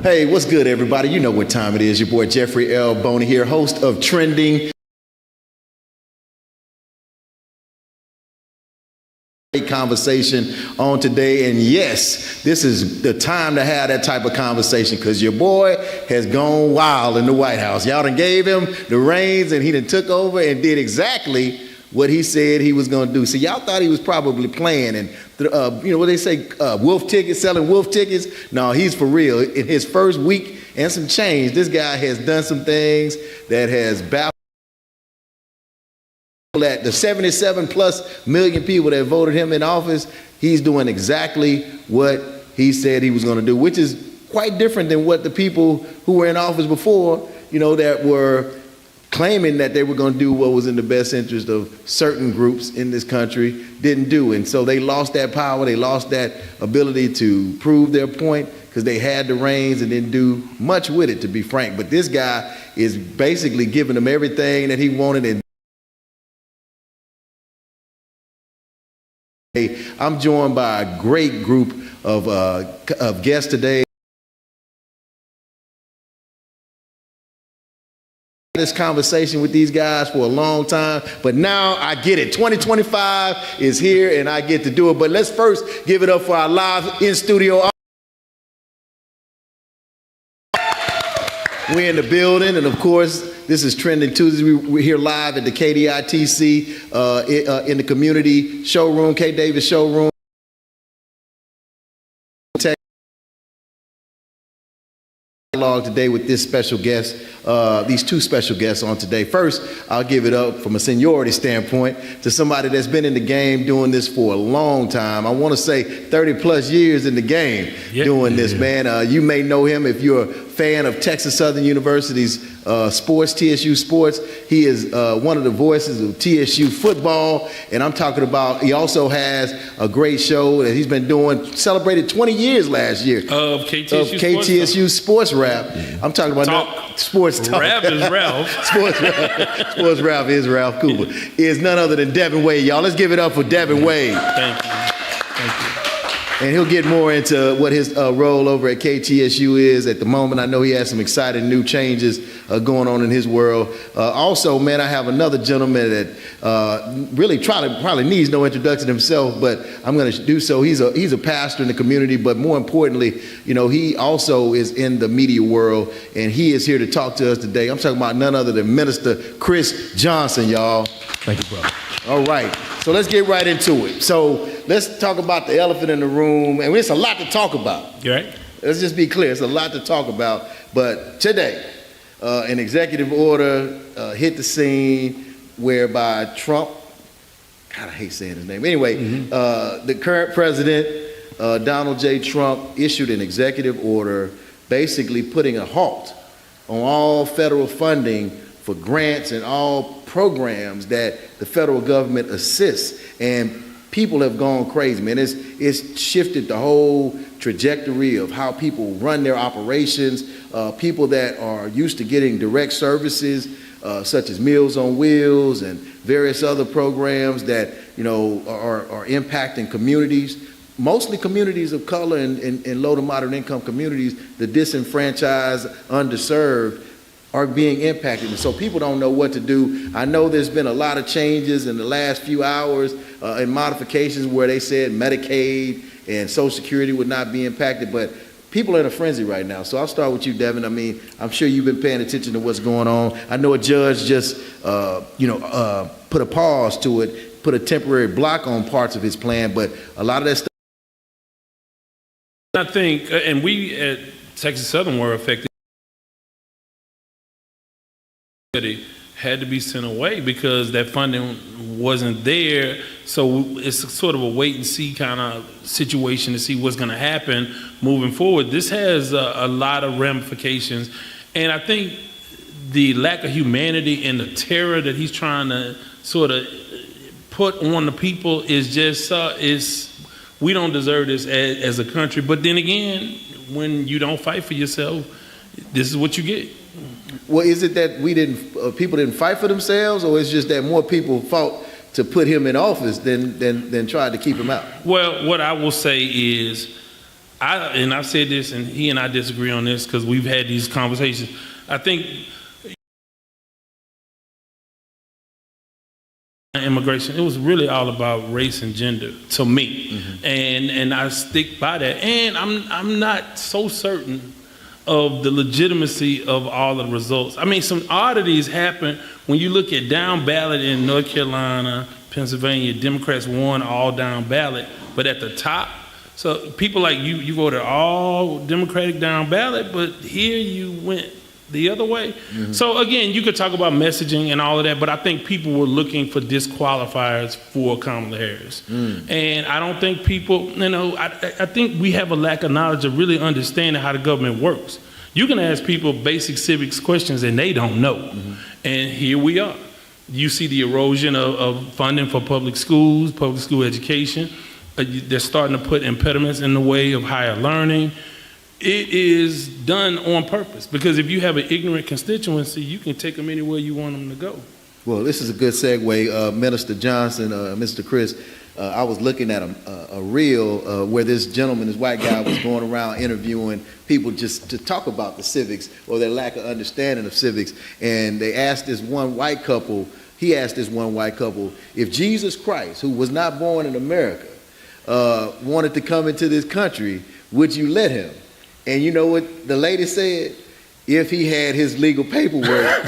Hey, what's good, everybody? You know what time it is. Your boy Jeffrey L. Boney here, host of Trending. Great conversation on today, and yes, this is the time to have that type of conversation because your boy has gone wild in the White House. Y'all done gave him the reins, and he done took over and did exactly what he said he was going to do. See, y'all thought he was probably playing and, you know what they say, wolf tickets, selling wolf tickets. No, he's for real. In his first week and some change, this guy has done some things that has baffled at the 77 plus million people that voted him in office. He's doing exactly what he said he was going to do, which is quite different than what the people who were in office before, you know, that were claiming that they were going to do what was in the best interest of certain groups in this country didn't do. And so they lost that power. They lost that ability to prove their point because they had the reins and didn't do much with it, to be frank. But this guy is basically giving them everything that he wanted. And I'm joined by a great group of guests today. This conversation with these guys for a long time, but now I get it. 2025 is here and I get to do it. But let's first give it up for our live in studio. We're in the building, and of course, this is Trending Tuesday. We're here live at the KDITC in the community showroom, K. Davis showroom. Today with this special guest, these two special guests on today. First, I'll give it up from a seniority standpoint to somebody that's been in the game doing this for a long time. I want to say 30 plus years in the game doing this, man. You may know him if you're a fan of Texas Southern University's sports, TSU sports. He is one of the voices of TSU football, and I'm talking about, he also has a great show that he's been doing, celebrated 20 years last year. Of KTSU Sports Rap. I'm talking about sports talk. Rap is Ralph. Sports Rap is Ralph Cooper. Is none other than Devin Wade. Y'all, let's give it up for Devin Wade. Thank you. Thank you. And he'll get more into what his role over at KTSU is at the moment. I know he has some exciting new changes going on in his world. Also, man, I have another gentleman that really probably needs no introduction himself, but I'm going to do so. He's a pastor in the community, but more importantly, you know, he also is in the media world, and he is here to talk to us today. I'm talking about none other than Minister Chris Johnson, y'all. Thank you, brother. All right, so let's get right into it. So let's talk about the elephant in the room, and it's a lot to talk about. You right? Let's just be clear, it's a lot to talk about. But today, an executive order hit the scene whereby Trump, God, I hate saying his name. Anyway, the current president, Donald J. Trump, issued an executive order basically putting a halt on all federal funding for grants and all programs that the federal government assists. And people have gone crazy, man. It's shifted the whole trajectory of how people run their operations. People that are used to getting direct services, such as Meals on Wheels and various other programs that, you know, are impacting communities, mostly communities of color and low to moderate income communities, the disenfranchised, underserved, are being impacted. And so people don't know what to do. I know there's been a lot of changes in the last few hours and modifications where they said Medicaid and Social Security would not be impacted, but people are in a frenzy right now. So I'll start with you, Devin. I mean, I'm sure you've been paying attention to what's going on. I know a judge just, put a pause to it, put a temporary block on parts of his plan, but a lot of that stuff. I think, and we at Texas Southern were affected, had to be sent away because that funding wasn't there. So it's sort of a wait and see kind of situation to see what's going to happen moving forward. This has a lot of ramifications, and I think the lack of humanity and the terror that he's trying to sort of put on the people is just we don't deserve this as a country. But then again, when you don't fight for yourself, this is what you get. Well, is it that people didn't fight for themselves, or it's just that more people fought to put him in office than tried to keep him out. Well, what I will say is, I've said this, and he and I disagree on this because we've had these conversations. I think immigration, it was really all about race and gender to me, and I stick by that. And I'm not so certain of the legitimacy of all of the results. I mean, some oddities happen when you look at down ballot in North Carolina, Pennsylvania. Democrats won all down ballot, but at the top, so people like you voted all Democratic down ballot, but here you went the other way. So again, you could talk about messaging and all of that, but I think people were looking for disqualifiers for Kamala Harris. And I don't think people, I think we have a lack of knowledge of really understanding how the government works. You can ask people basic civics questions and they don't know. And here we are. You see the erosion of funding for public schools, public school education. They're starting to put impediments in the way of higher learning. It is done on purpose, because if you have an ignorant constituency, you can take them anywhere you want them to go. Well, this is a good segue. Minister Johnson, Mr. Chris, I was looking at a reel where this gentleman, this white guy, was going around interviewing people just to talk about the civics or their lack of understanding of civics. And they asked this one white couple, if Jesus Christ, who was not born in America, wanted to come into this country, would you let him? And you know what the lady said? If he had his legal paperwork,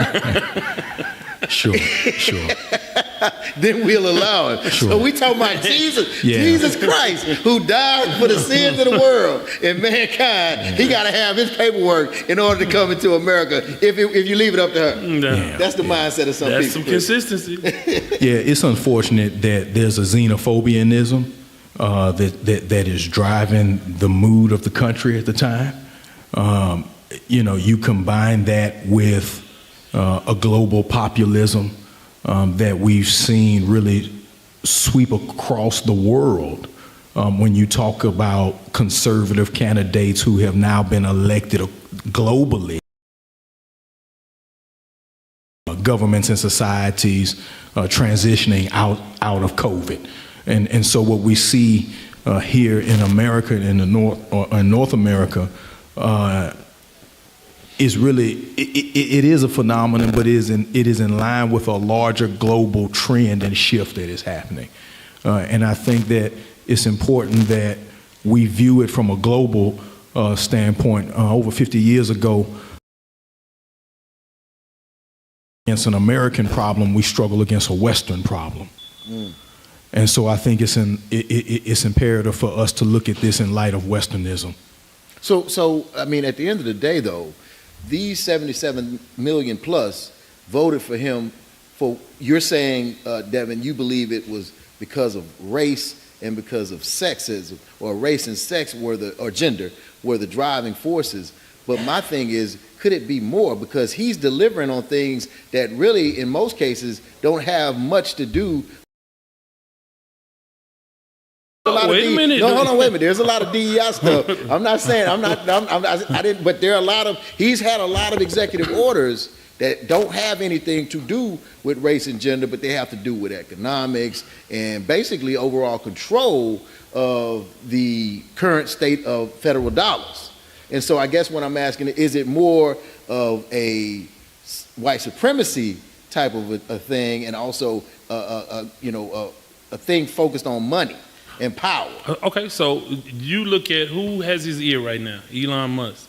Sure. then we'll allow him. Sure. So we talking about Jesus, Yeah. Jesus Christ, who died for the sins of the world and mankind. He got to have his paperwork in order to come into America. If you leave it up to her, Yeah. that's the mindset of some That's people. some consistency. Yeah, it's unfortunate that there's a xenophobianism that is driving the mood of the country at the time. You combine that with a global populism that we've seen really sweep across the world. When you talk about conservative candidates who have now been elected globally, governments and societies transitioning out of COVID. And so what we see here in America, in North America, is really, it is a phenomenon, but it is in line with a larger global trend and shift that is happening. And I think that it's important that we view it from a global standpoint. Over 50 years ago, against an American problem, we struggle against a Western problem. And so I think it's imperative for us to look at this in light of Westernism. So I mean, at the end of the day, though, these 77 million plus voted for him for, you're saying, Devin, you believe it was because of race and because of sexism, or race and sex or gender were the driving forces. But my thing is, could it be more? Because he's delivering on things that really, in most cases, don't have much to do. Wait a minute. No, hold on, wait a minute. There's a lot of DEI stuff. I'm not saying, I didn't, but there are he's had a lot of executive orders that don't have anything to do with race and gender, but they have to do with economics and basically overall control of the current state of federal dollars. And so I guess what I'm asking, is it more of a white supremacy type of a thing, and also a thing focused on money and power? Okay, so you look at who has his ear right now, Elon Musk.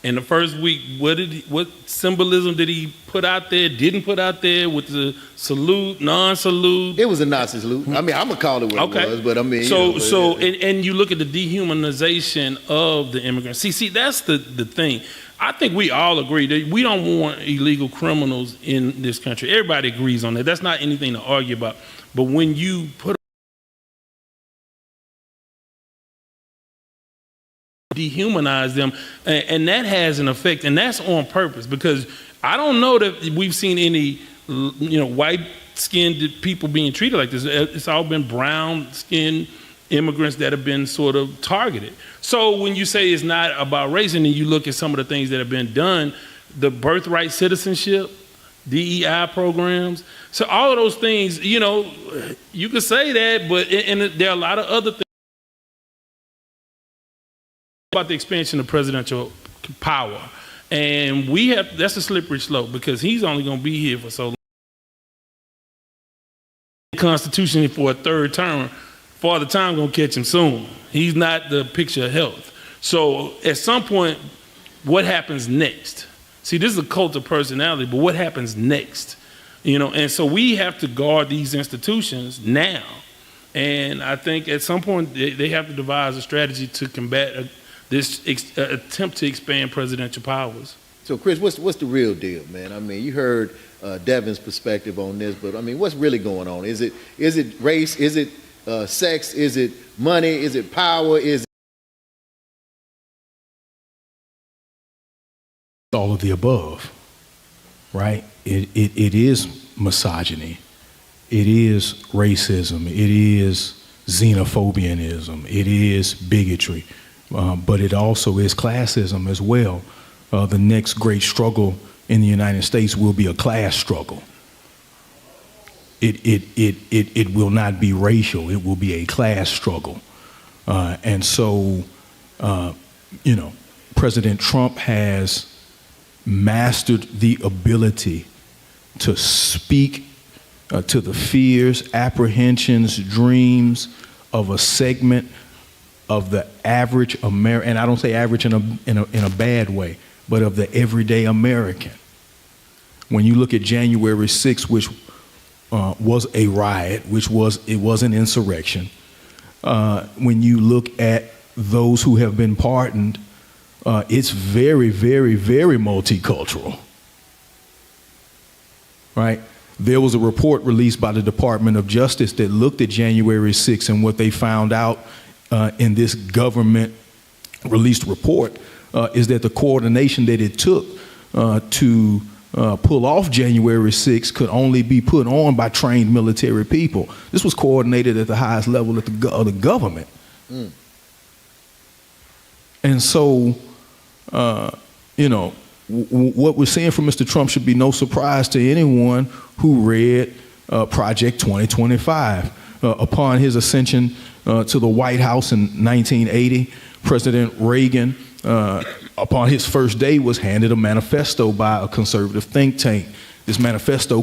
In the first week, what symbolism did he put out there, didn't put out there, with the salute, non-salute? It was a Nazi salute. I mean, I'm gonna call it what it was, but I mean. And you look at the dehumanization of the immigrants. See, that's the thing. I think we all agree that we don't want illegal criminals in this country. Everybody agrees on that. That's not anything to argue about. But when you put dehumanize them, and that has an effect, and that's on purpose, because I don't know that we've seen any white-skinned people being treated like this. It's all been brown-skinned immigrants that have been sort of targeted. So when you say it's not about race, and then you look at some of the things that have been done, the birthright citizenship, DEI programs. So all of those things, you know, you could say that, but and there are a lot of other things about the expansion of presidential power. And that's a slippery slope because he's only going to be here for so long. The Constitution for a third term, Father Time going to catch him soon. He's not the picture of health. So at some point, what happens next? See, this is a cult of personality, but what happens next? You know, and so we have to guard these institutions now. And I think at some point they have to devise a strategy to combat this attempt to expand presidential powers. So, Chris, what's the real deal, man? I mean, you heard Devin's perspective on this, but I mean, what's really going on? Is it race? Is it sex? Is it money? Is it power? Is it all of the above, right? It is misogyny. It is racism. It is xenophobianism. It is bigotry. But it also is classism as well. The next great struggle in the United States will be a class struggle. It will not be racial. It will be a class struggle. And so, you know, President Trump has mastered the ability to speak to the fears, apprehensions, dreams of a segment of the average American, and I don't say average in a bad way, but of the everyday American. When you look at January 6th, which was a riot, it was an insurrection. When you look at those who have been pardoned, it's very, very, very multicultural, right? There was a report released by the Department of Justice that looked at January 6th, and what they found out in this government-released report is that the coordination that it took to pull off January 6th could only be put on by trained military people. This was coordinated at the highest level of the government. Mm. And so, you know, what we're seeing from Mr. Trump should be no surprise to anyone who read Project 2025. Upon his ascension to the White House in 1980, President Reagan, upon his first day, was handed a manifesto by a conservative think tank. This manifesto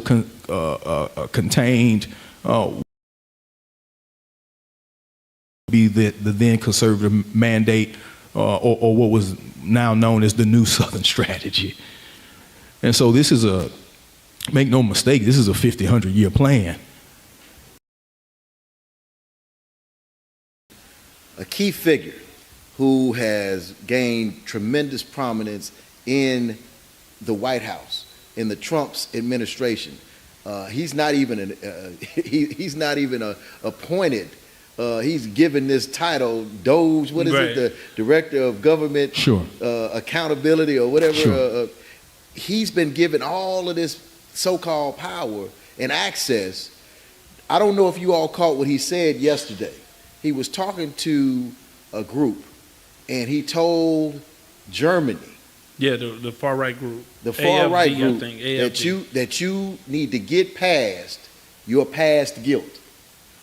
contained the then conservative mandate, or what was now known as the New Southern Strategy. And so this is make no mistake, this is a 50, 100-year plan. A key figure who has gained tremendous prominence in the White House, in the Trump's administration. He's not even appointed. He's given this title, Doge. What is it? The Director of Government Accountability or whatever. Sure. He's been given all of this so-called power and access. I don't know if you all caught what he said yesterday. He was talking to a group, and he told Germany, the far right group, right group, I think, that you need to get past your past guilt.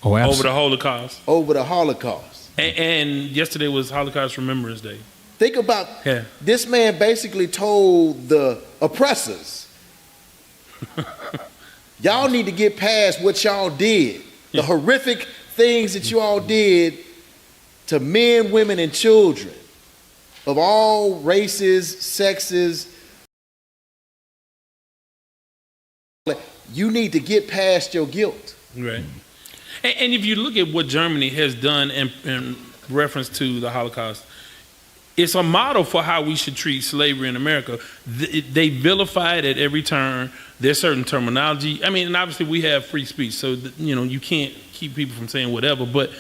Oh, absolutely. Over the Holocaust. Over the Holocaust. And yesterday was Holocaust Remembrance Day. Think about this man basically told the oppressors, y'all need to get past what y'all did, the horrific things that you all did to men, women, and children of all races, sexes. You need to get past your guilt. Right. And if you look at what Germany has done in reference to the Holocaust, it's a model for how we should treat slavery in America. They vilify it at every turn. There's certain terminology. I mean, and obviously we have free speech, so you know you can't keep people from saying whatever. But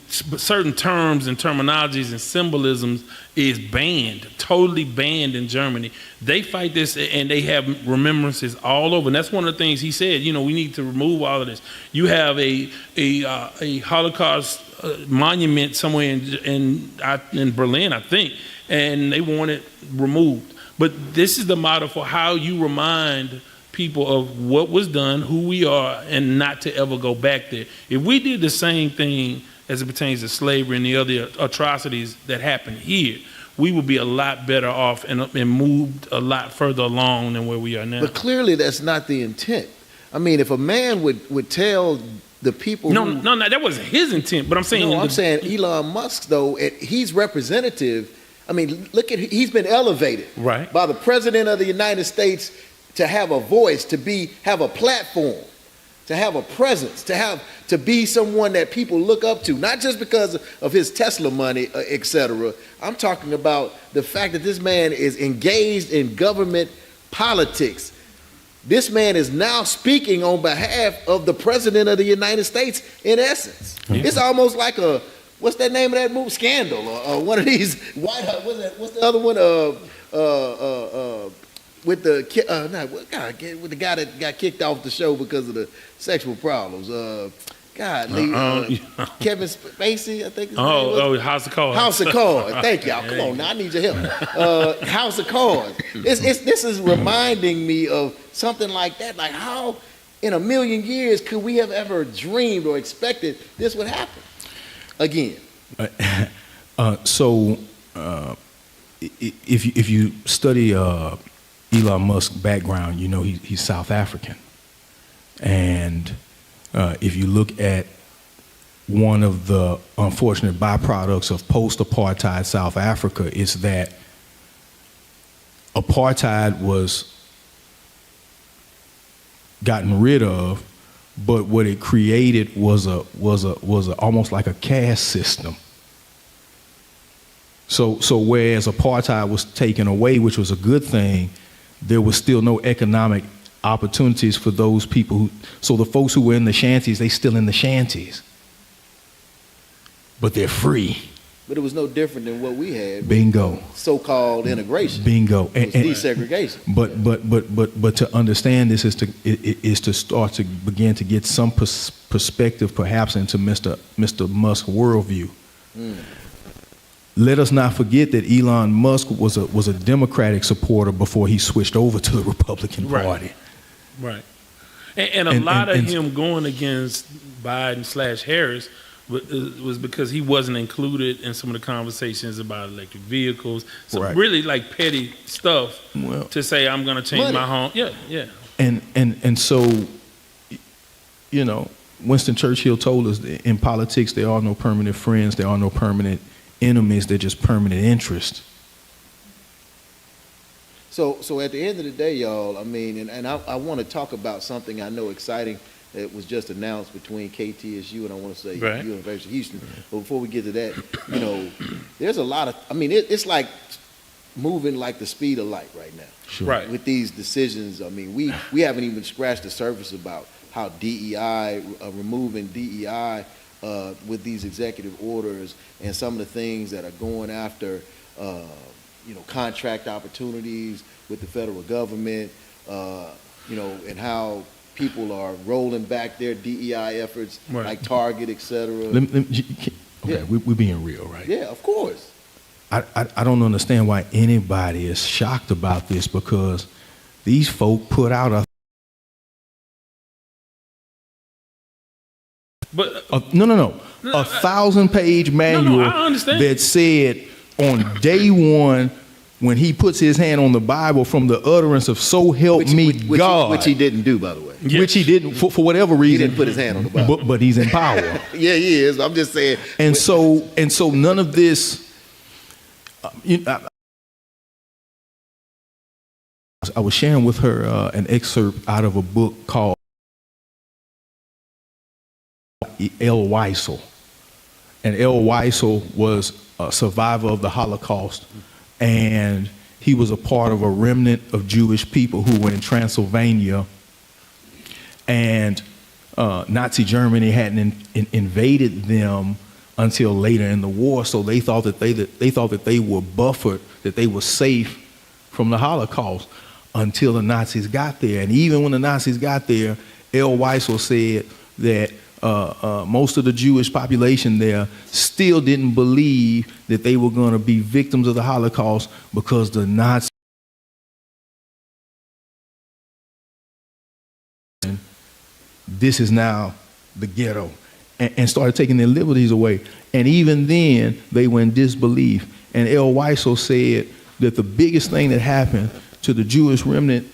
certain terms and terminologies and symbolisms is banned, totally banned in Germany. They fight this, and they have remembrances all over. And that's one of the things he said. You know, we need to remove all of this. You have a Holocaust monument somewhere in Berlin, I think, and they want it removed. But this is the model for how you remind people of what was done, who we are, and not to ever go back there. If we did the same thing as it pertains to slavery and the other atrocities that happened here, we would be a lot better off and moved a lot further along than where we are now. But clearly that's not the intent. I mean, if a man would tell the people No, that wasn't his intent, but I'm saying... No, I'm saying Elon Musk, though, he's representative. I mean, look at, he's been elevated Right. by the President of the United States to have a voice, have a platform, to have a presence, to be someone that people look up to, not just because of his Tesla money, et cetera. I'm talking about the fact that this man is engaged in government politics. This man is now speaking on behalf of the President of the United States, in essence. Yeah. It's almost like what's that name of that movie? Scandal, or one of these White House, what's the other one? With the guy that got kicked off the show because of the sexual problems. Kevin Spacey, I think his name was. House of Cards. House of Cards. Thank y'all. Come on now, I need your help. House of Cards. This is reminding me of something like that. Like, how in a million years could we have ever dreamed or expected this would happen again? If you study Elon Musk's background, you know he's South African, and if you look at one of the unfortunate byproducts of post-apartheid South Africa, is that apartheid was gotten rid of, but what it created was a almost like a caste system. So whereas apartheid was taken away, which was a good thing, there was still no economic opportunities for those people so the folks who were in the shanties, they still in the shanties, but they're free. But it was no different than what we had. Bingo. So-called integration. Bingo. And desegregation. But to understand this is to start to begin to get some perspective, perhaps, into Mr. Musk's worldview. Let us not forget that Elon Musk was a Democratic supporter before he switched over to the Republican Party. Right. And a lot of him going against Biden/Harris was because he wasn't included in some of the conversations about electric vehicles. So really like petty stuff to say, I'm going to change my home. Yeah. And so, you know, Winston Churchill told us that in politics, there are no permanent friends, there are no permanent enemies, they're just permanent interests. So at the end of the day, y'all, I mean, and I want to talk about something I know exciting that was just announced between KTSU and I want to say University of Houston. But before we get to that, you know, there's a lot of, I mean, it's like moving like the speed of light right now. Sure. Right. With these decisions, I mean, we haven't even scratched the surface about how DEI, removing DEI with these executive orders and some of the things that are going after, you know, contract opportunities with the federal government, you know, and how people are rolling back their DEI efforts, like Target, et cetera. We're being real, right? Yeah, of course. I don't understand why anybody is shocked about this, because these folk put out a No. A 1,000-page manual that said on day one, when he puts his hand on the Bible, from the utterance of "So help me God," which he didn't do, by the way. Yes. Which he didn't for whatever reason. He didn't put his hand on the Bible, but he's in power. Yeah, he is. I'm just saying. And so none of this. I was sharing with her an excerpt out of a book called El Weissel. And El Weissel was a survivor of the Holocaust, and he was a part of a remnant of Jewish people who were in Transylvania, and Nazi Germany hadn't invaded them until later in the war, so they thought that they were buffered, that they were safe from the Holocaust until the Nazis got there. And even when the Nazis got there, El Weissel said that most of the Jewish population there still didn't believe that they were going to be victims of the Holocaust, because the Nazis this is now the ghetto, and started taking their liberties away. And even then, they were in disbelief. And El Weiso said that the biggest thing that happened to the Jewish remnant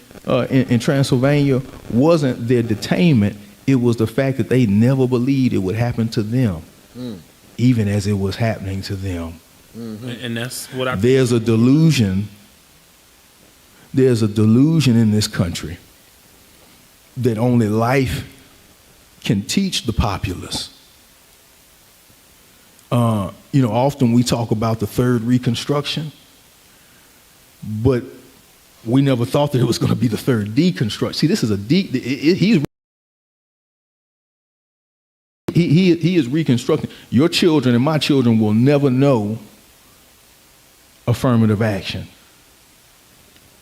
in Transylvania wasn't their detainment, it was the fact that they never believed it would happen to them, even as it was happening to them. And that's what I There's a delusion in this country that only life can teach the populace. Often we talk about the third Reconstruction, but we never thought that it was going to be the third deconstruction. See, this is a he is reconstructing. Your children and my children will never know affirmative action.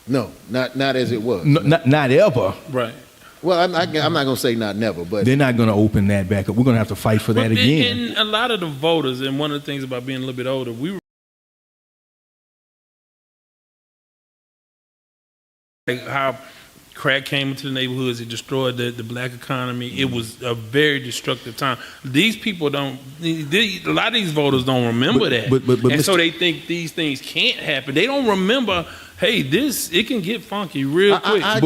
No, not as it was. Not ever. right. Well, I'm not going to say not never, but They're not going to open that back up. We're going to have to fight for that But again. And a lot of the voters, and one of the things about being a little bit older, we were like how crack came into the neighborhoods, it destroyed the black economy. It was a very destructive time. These people a lot of these voters don't remember that. And so they think these things can't happen. They don't remember, hey, it can get funky real quick. I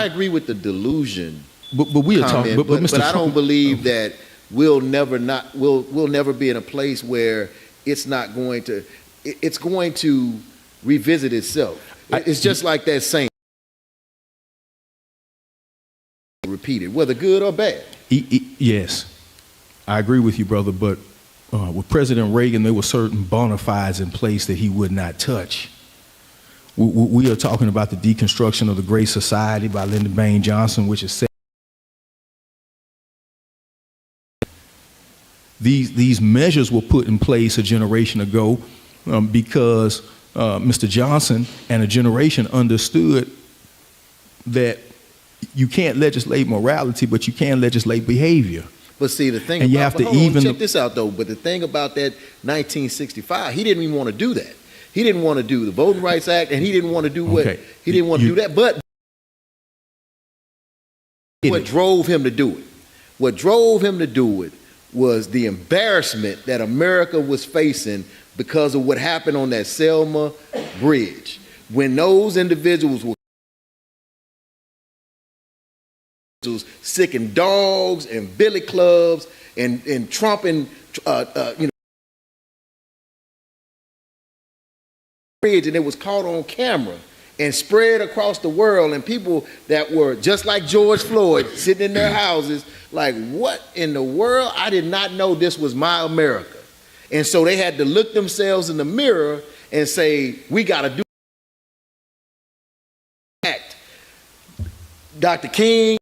agree with the delusion. But we are talking. But Mr. I don't believe that we'll never be in a place where it's not going to. It's going to revisit itself. It's just like that saying, repeated, whether good or bad. Yes, I agree with you, brother. But with President Reagan, there were certain bona fides in place that he would not touch. We are talking about the deconstruction of the Great Society by Lyndon Baines Johnson, which is set. These measures were put in place a generation ago because Mr. Johnson and a generation understood that you can't legislate morality, but you can legislate behavior. But see, the thing And you about, have to hold on, even- check this out though. But the thing about that 1965, he didn't even want to do that. He didn't want to do the Voting Rights Act, and he didn't want to do he didn't want to do that. But what drove him to do it? What drove him to do it was the embarrassment that America was facing because of what happened on that Selma Bridge. When those individuals were sicking dogs and billy clubs and trumping, bridge, and it was caught on camera and spread across the world, and people that were just like George Floyd sitting in their houses like, what in the world? I did not know this was my America. And so they had to look themselves in the mirror and say, we got to do act. Dr. King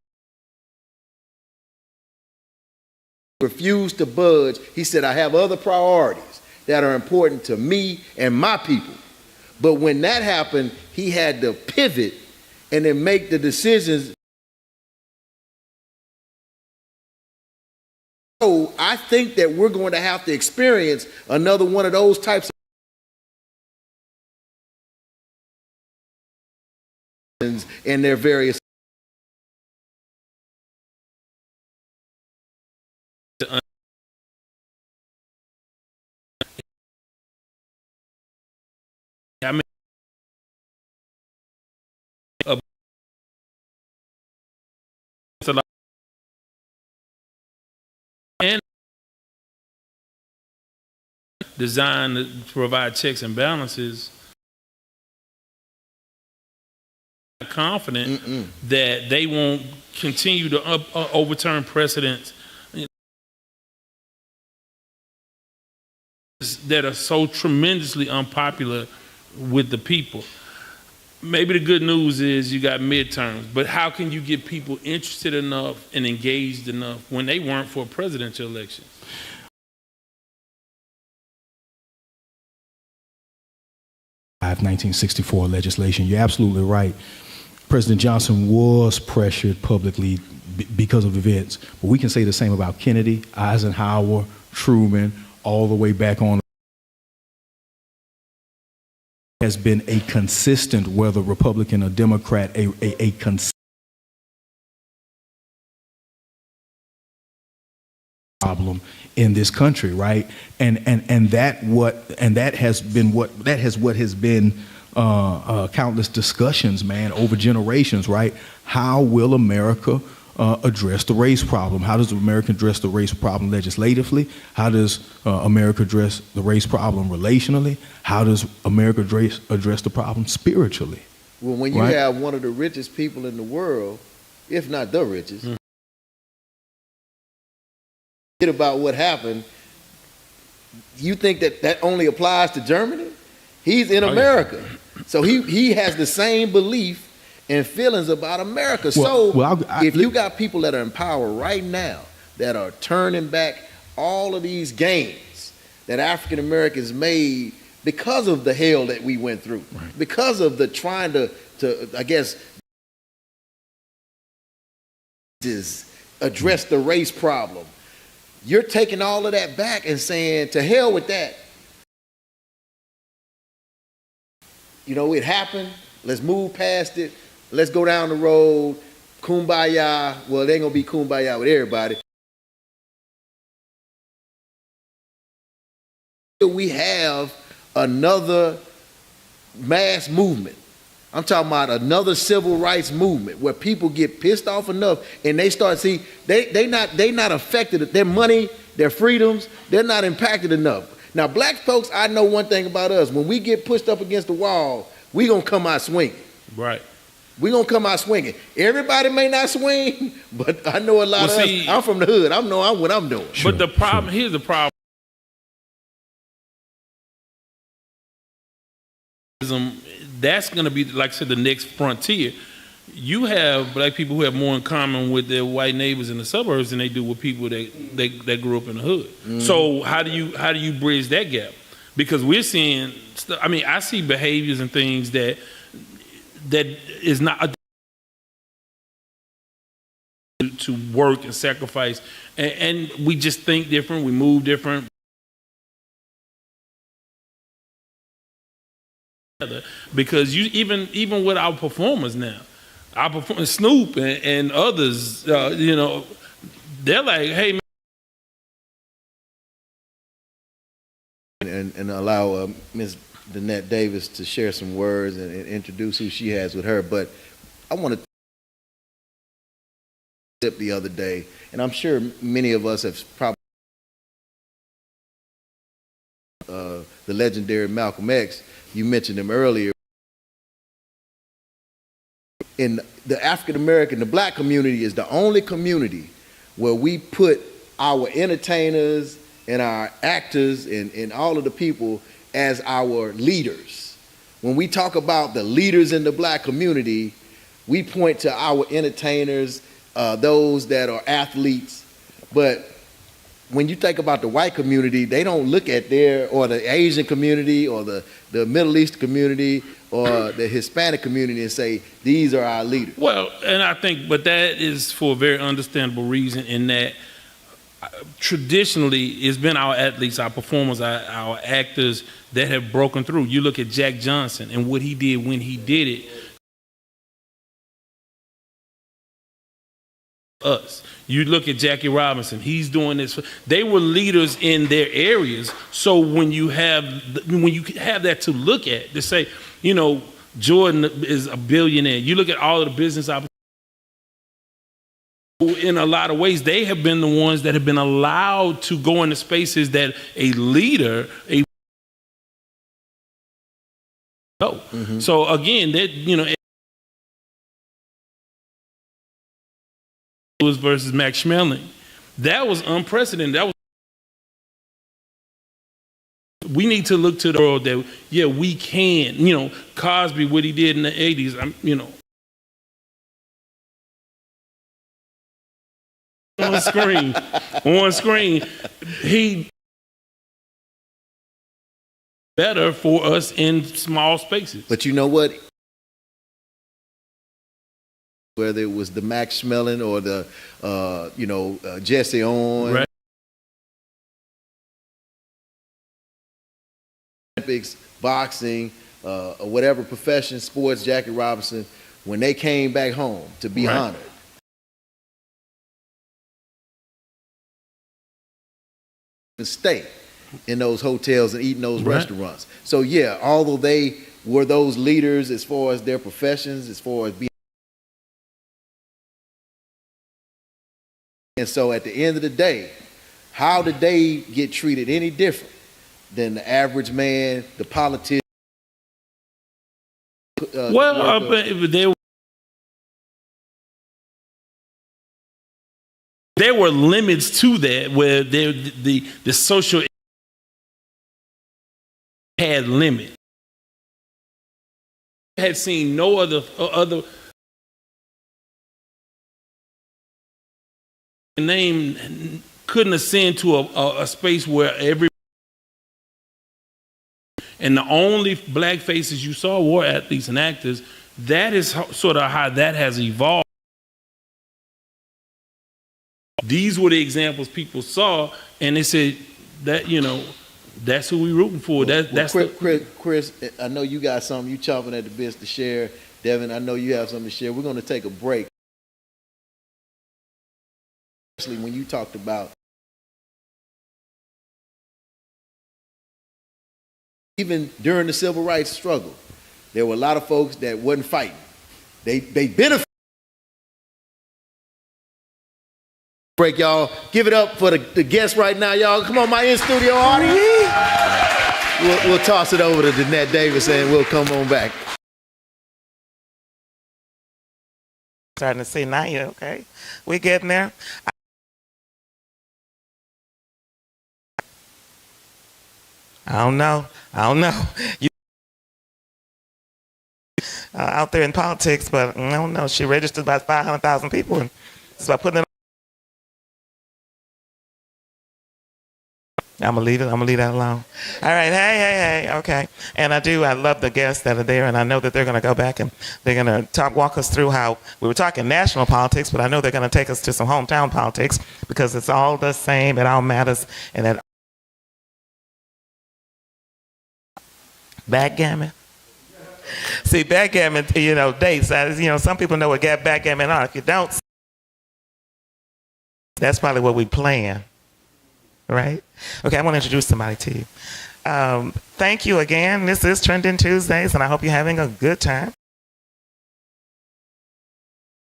refused to budge. He said, I have other priorities that are important to me and my people. But when that happened, he had to pivot and then make the decisions. So I think that we're going to have to experience another one of those types of in their various. I mean, it's a lot, and designed to provide checks and balances. Confident that they won't continue to overturn precedents that are so tremendously unpopular with the people. Maybe the good news is you got midterms, but how can you get people interested enough and engaged enough when they weren't for a presidential election? Of 1964 legislation. You're absolutely right. President Johnson was pressured publicly because of events, but we can say the same about Kennedy, Eisenhower, Truman, all the way back on. Has been a consistent, whether Republican or Democrat, a consistent problem in this country, right? And that has been countless discussions, man, over generations, right? How will America address the race problem? How does America address the race problem legislatively? How does America address the race problem relationally? How does America address the problem spiritually? Well, when you Right. have one of the richest people in the world, if not the richest, forget about what happened. You think that only applies to Germany? He's in America. So he has the same belief and feelings about America. If you got people that are in power right now that are turning back all of these gains that African Americans made because of the hell that we went through, because of the trying to I guess, address the race problem, you're taking all of that back and saying, to hell with that. You know, it happened. Let's move past it. Let's go down the road. Kumbaya. Well, it ain't gonna be kumbaya with everybody. We have another mass movement. I'm talking about another civil rights movement where people get pissed off enough and they start they not affected. Their money, their freedoms, they're not impacted enough. Now, black folks, I know one thing about us. When we get pushed up against the wall, we gonna come out swinging. Right. We gonna come out swinging. Everybody may not swing, but I know a lot of us. I'm from the hood. I know what I'm doing. Sure, but the problem, here's the problem. That's going to be, like I said, the next frontier. You have black people who have more in common with their white neighbors in the suburbs than they do with people that grew up in the hood. Mm-hmm. So how do you bridge that gap? Because we're seeing, I see behaviors and things that is not to work and sacrifice, and we just think different, we move different. Because you even with our performers now, Snoop and others, they're like, hey man. And allow Ms. Danette Davis to share some words and introduce who she has with her. But I want to the other day, and I'm sure many of us have probably the legendary Malcolm X. You mentioned him earlier. In the African American, the black community is the only community where we put our entertainers and our actors and all of the people as our leaders. When we talk about the leaders in the black community, we point to our entertainers, those that are athletes. But when you think about the white community, they don't look at or the Asian community or the Middle East community or the Hispanic community and say, these are our leaders. Well, and I think, but that is for a very understandable reason in that traditionally it's been our athletes, our performers, our actors that have broken through. You look at Jack Johnson and what he did when he did it. Us. You look at Jackie Robinson, he's doing this. They were leaders in their areas. So when you have that to look at, to say, Jordan is a billionaire. You look at all of the business opportunities. In a lot of ways, they have been the ones that have been allowed to go into spaces that a leader, Mm-hmm. So again, that versus Max Schmeling, that was unprecedented. We need to look to the world that we can. Cosby, what he did in the 80s. On screen, he better for us in small spaces. But you know what? Whether it was the Max Schmeling or the, Jesse Owens, right. Olympics, boxing, or whatever profession, sports, Jackie Robinson, when they came back home to be honored, stay in those hotels and eat in those Right. restaurants. So yeah, although they were those leaders as far as their professions, as far as being, and so at the end of the day, how did they get treated any different than the average man, the politician? Well, but there were limits to that, where the social had limit. Had seen no other name couldn't ascend to a space where and the only black faces you saw were athletes and actors. That is sort of how that has evolved. These were the examples people saw, and they said that, that's who we rooting for. That's Chris, I know you got something you chomping at the bits to share. Devin, I know you have something to share. We're going to take a break. Especially when you talked about even during the civil rights struggle, there were a lot of folks that wasn't fighting. They benefited. Break, y'all. Give it up for the guests right now, y'all. Come on, my in-studio audience. We'll toss it over to Danette Davis and we'll come on back. Starting to see now, you okay? We getting there. I don't know. You out there in politics, but I don't know. She registered about 500,000 people, and it's about putting it. I'm gonna leave it. I'm gonna leave that alone. All right. Hey. Okay. And I love the guests that are there, and I know that they're gonna go back and they're gonna walk us through how we were talking national politics, but I know they're gonna take us to some hometown politics because it's all the same. It all matters, and that backgammon. See, backgammon. Dates. Some people know what backgammon are. If you don't, that's probably what we playing. Right? Okay, I want to introduce somebody to you. Thank you again. This is Trending Tuesdays, and I hope you're having a good time.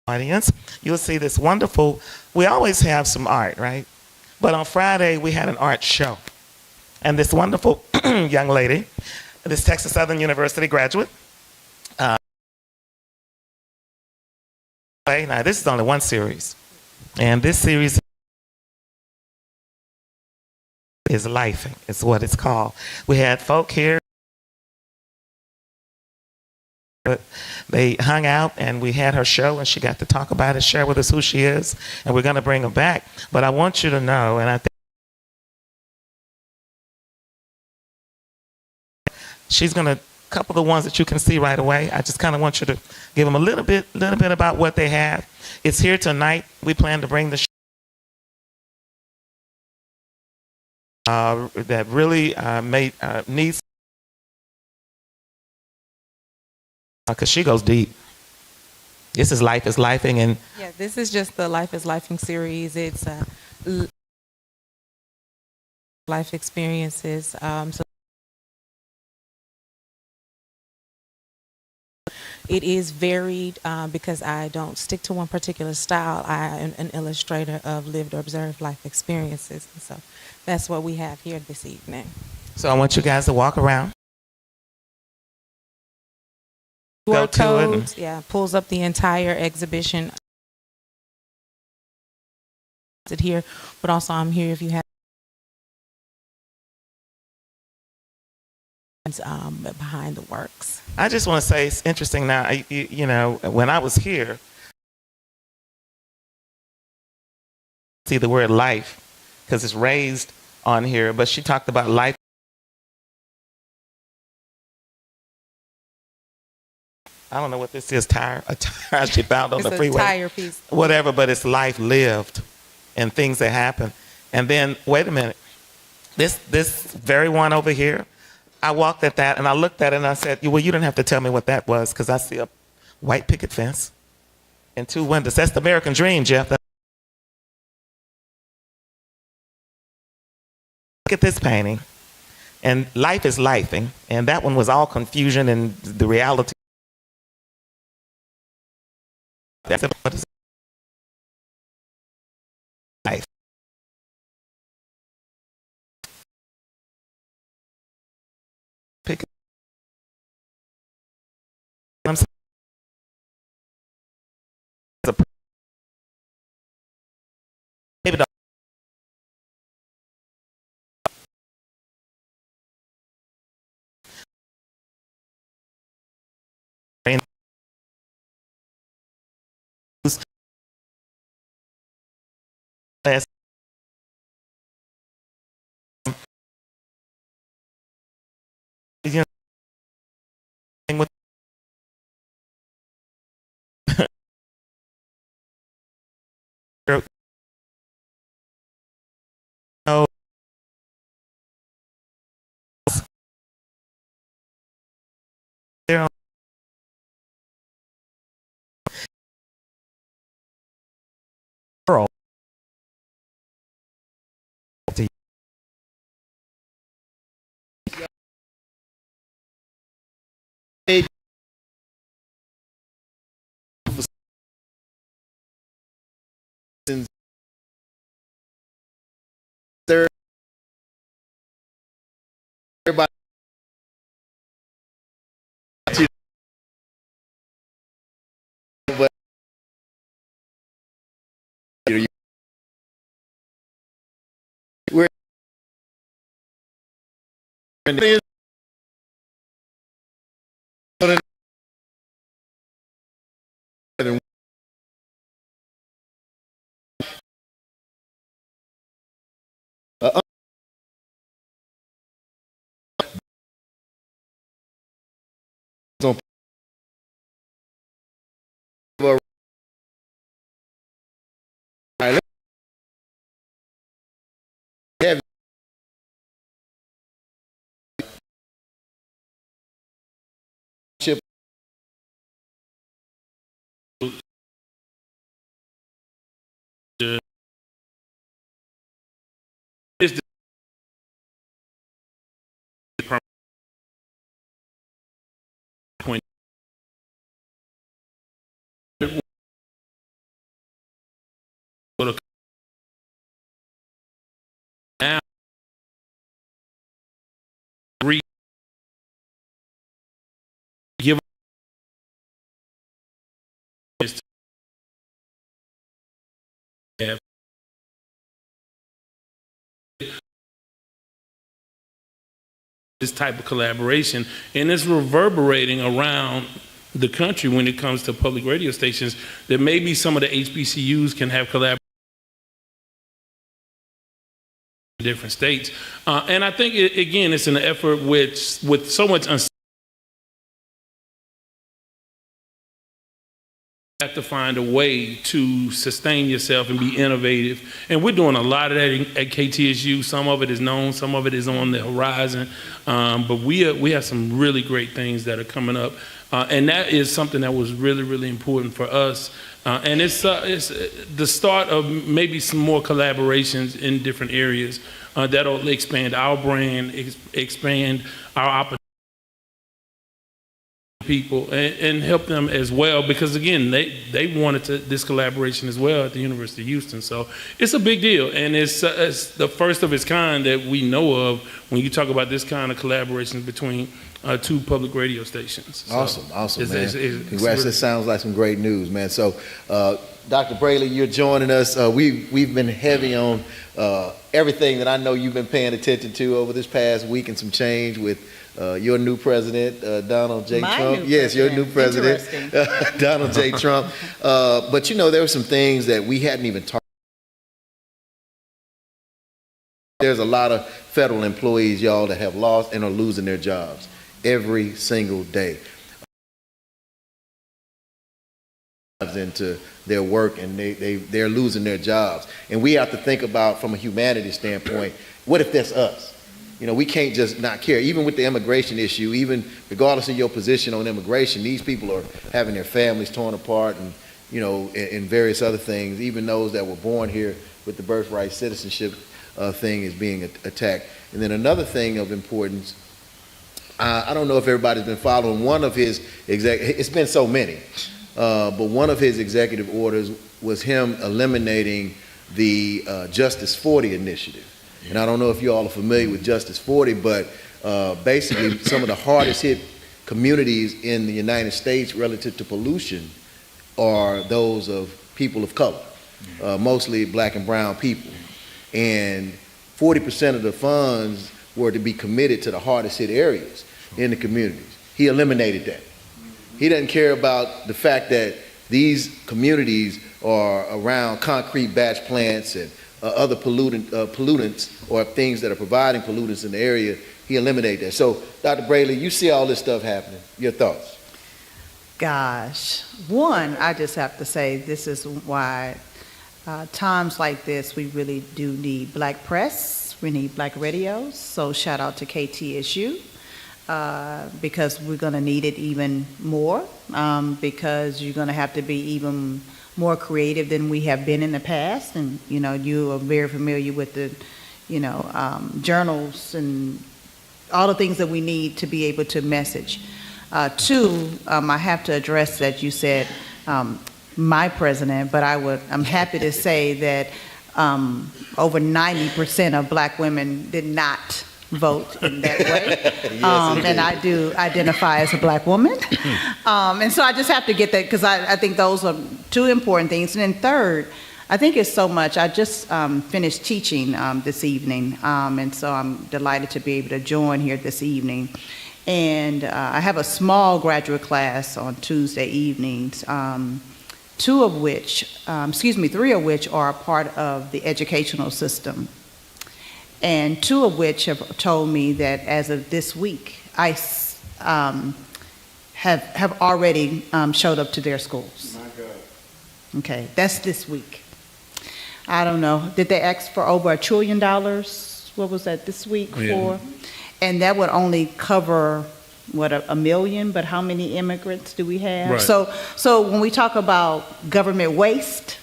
Audience, you'll see this wonderful, we always have some art, right? But on Friday, we had an art show. And this wonderful young lady, this Texas Southern University graduate, now this is only one series. And this series is Lifing, is what it's called. We had folk here. They hung out and we had her show and she got to talk about it, share with us who she is, and we're going to bring her back. But I want you to know, and I think she's going to, a couple of the ones that you can see right away, I just kind of want you to give them a little bit about what they have. It's here tonight. We plan to bring the show. That really needs, because she goes deep. This is Life is Lifing, and yeah, this is just the Life is Lifing series. It's life experiences. So it is varied because I don't stick to one particular style. I am an illustrator of lived or observed life experiences, and so that's what we have here this evening. so I want you guys to walk around. Go QR to it and- codes, yeah, pulls up the entire exhibition. It here, but also I'm here if you have behind the works. I just want to say it's interesting now. When I was here, see the word life because it's raised on here, but she talked about life. I don't know what this is. A tire she found on It's the a freeway. tire piece. Whatever, but it's life lived and things that happen. And then, wait a minute. This very one over here, I walked at that and I looked at it and I said, well, you didn't have to tell me what that was because I see a white picket fence and 2 windows. That's the American dream, Jeff. at this painting, and life is lifing, and that one was all confusion and the reality. That's what is life. Pick. I'm saying, maybe the last you know thing with oh there girl Everybody, but we're in the have It's the point. Now, give us have this type of collaboration, and it's reverberating around the country when it comes to public radio stations. That maybe some of the HBCUs can have collaboration in different states, and I think again it's an effort with so much uncertainty. Have to find a way to sustain yourself and be innovative, and we're doing a lot of that at KTSU. Some of it is known, some of it is on the horizon, but we have some really great things that are coming up, and that is something that was really important for us, and it's the start of maybe some more collaborations in different areas that'll expand our brand, expand our opportunities people and help them as well, because again they wanted this collaboration as well at the University of Houston, so it's a big deal, and it's the first of its kind that we know of when you talk about this kind of collaboration between two public radio stations. So awesome, man. Congrats. Really, This sounds like some great news, man. So Dr. Braley, you're joining us. We've been heavy on everything that I know you've been paying attention to over this past week and some change with your new president, Donald J. Trump. Yes, your new president, Donald J. Trump. But you know, there were some things that we hadn't even talked. There's a lot of federal employees, y'all, that have lost and are losing their jobs every single day. Into their work, and they're losing their jobs. And we have to think about, from a humanities standpoint, what if that's us? You know, we can't just not care. Even with the immigration issue, even regardless of your position on immigration, these people are having their families torn apart, and you know, and various other things. Even those that were born here with the birthright citizenship thing is being attacked. And then another thing of importance, I don't know if everybody's been following one of his it's been so many, but one of his executive orders was him eliminating the Justice 40 initiative. And I don't know if you all are familiar with Justice 40, but basically some of the hardest hit communities in the United States relative to pollution are those of people of color, mostly black and brown people. And 40% of the funds were to be committed to the hardest hit areas in the communities. He eliminated that. He doesn't care about the fact that these communities are around concrete batch plants and other pollutants or things that are providing pollutants in the area. He eliminated that. So, Dr. Braley, you see all this stuff happening. Your thoughts? Gosh, one, I just have to say this is why times like this we really do need black press, we need black radios, so shout out to KTSU because we're going to need it even more because you're going to have to be even more creative than we have been in the past, and you are very familiar with the journals and all the things that we need to be able to message. Two, I have to address that you said my president, but I'm happy to say that over 90% of black women did not vote in that way. And I do identify as a black woman. And so I just have to get that because I think those are two important things. And then third, I think it's so much. I just finished teaching this evening, and so I'm delighted to be able to join here this evening. And I have a small graduate class on Tuesday evenings, three of which are a part of the educational system. And two of which have told me that as of this week, ICE have already showed up to their schools. My God. Okay, that's this week. I don't know. Did they ask for over $1 trillion? What was that this week for? And that would only cover, what, 1 million? But how many immigrants do we have? Right. So when we talk about government waste,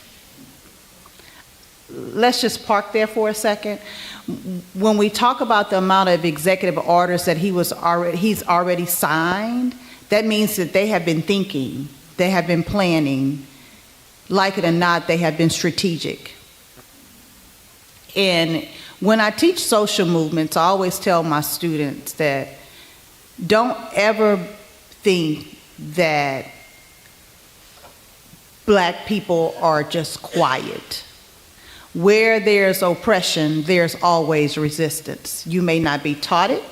let's just park there for a second. When we talk about the amount of executive orders that he's already signed, that means that they have been thinking, they have been planning, like it or not, they have been strategic. And when I teach social movements, I always tell my students that don't ever think that black people are just quiet. Where there's oppression, there's always resistance. You may not be taught it,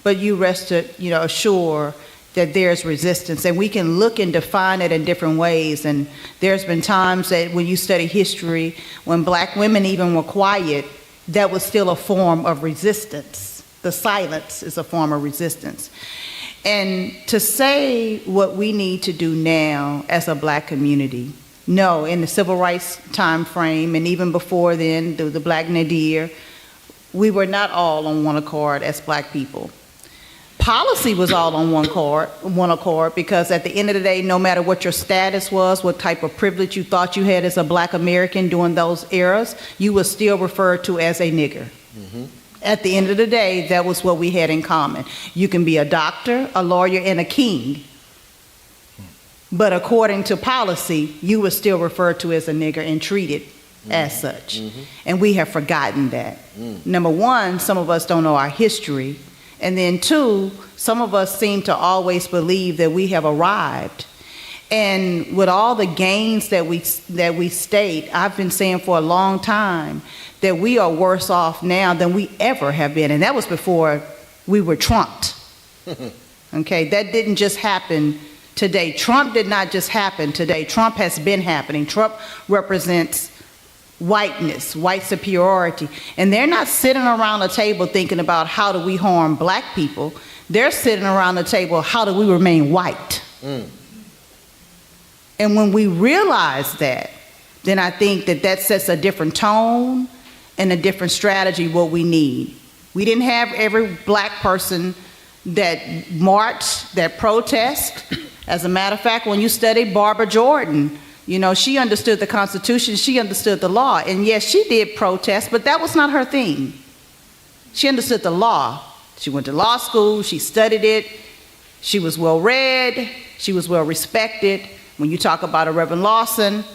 but you rest assured that there's resistance. And we can look and define it in different ways. And there's been times that when you study history, when black women even were quiet, that was still a form of resistance. The silence is a form of resistance. And to say what we need to do now as a black community, no, in the civil rights time frame, and even before then, the Black Nadir, we were not all on one accord as black people. Policy was all on one accord, because at the end of the day, no matter what your status was, what type of privilege you thought you had as a black American during those eras, you were still referred to as a nigger. Mm-hmm. At the end of the day, that was what we had in common. You can be a doctor, a lawyer, and a king, but according to policy, you were still referred to as a nigger and treated as such. Mm-hmm. And we have forgotten that. Number one, some of us don't know our history. And then two, some of us seem to always believe that we have arrived. And with all the gains that we state, I've been saying for a long time that we are worse off now than we ever have been. And that was before we were trumped. Okay, that didn't just happen today. Trump did not just happen today. Trump has been happening. Trump represents whiteness, white superiority. And they're not sitting around a table thinking about how do we harm black people. They're sitting around the table, how do we remain white? And when we realize that, then I think that sets a different tone and a different strategy what we need. We didn't have every black person that marched, that protest. As a matter of fact, when you study Barbara Jordan, You know, she understood the Constitution, she understood the law, and yes, she did protest, but that was not her thing. She understood the law. She went to law school, she studied it, she was well read, she was well respected. When you talk about a Reverend Lawson,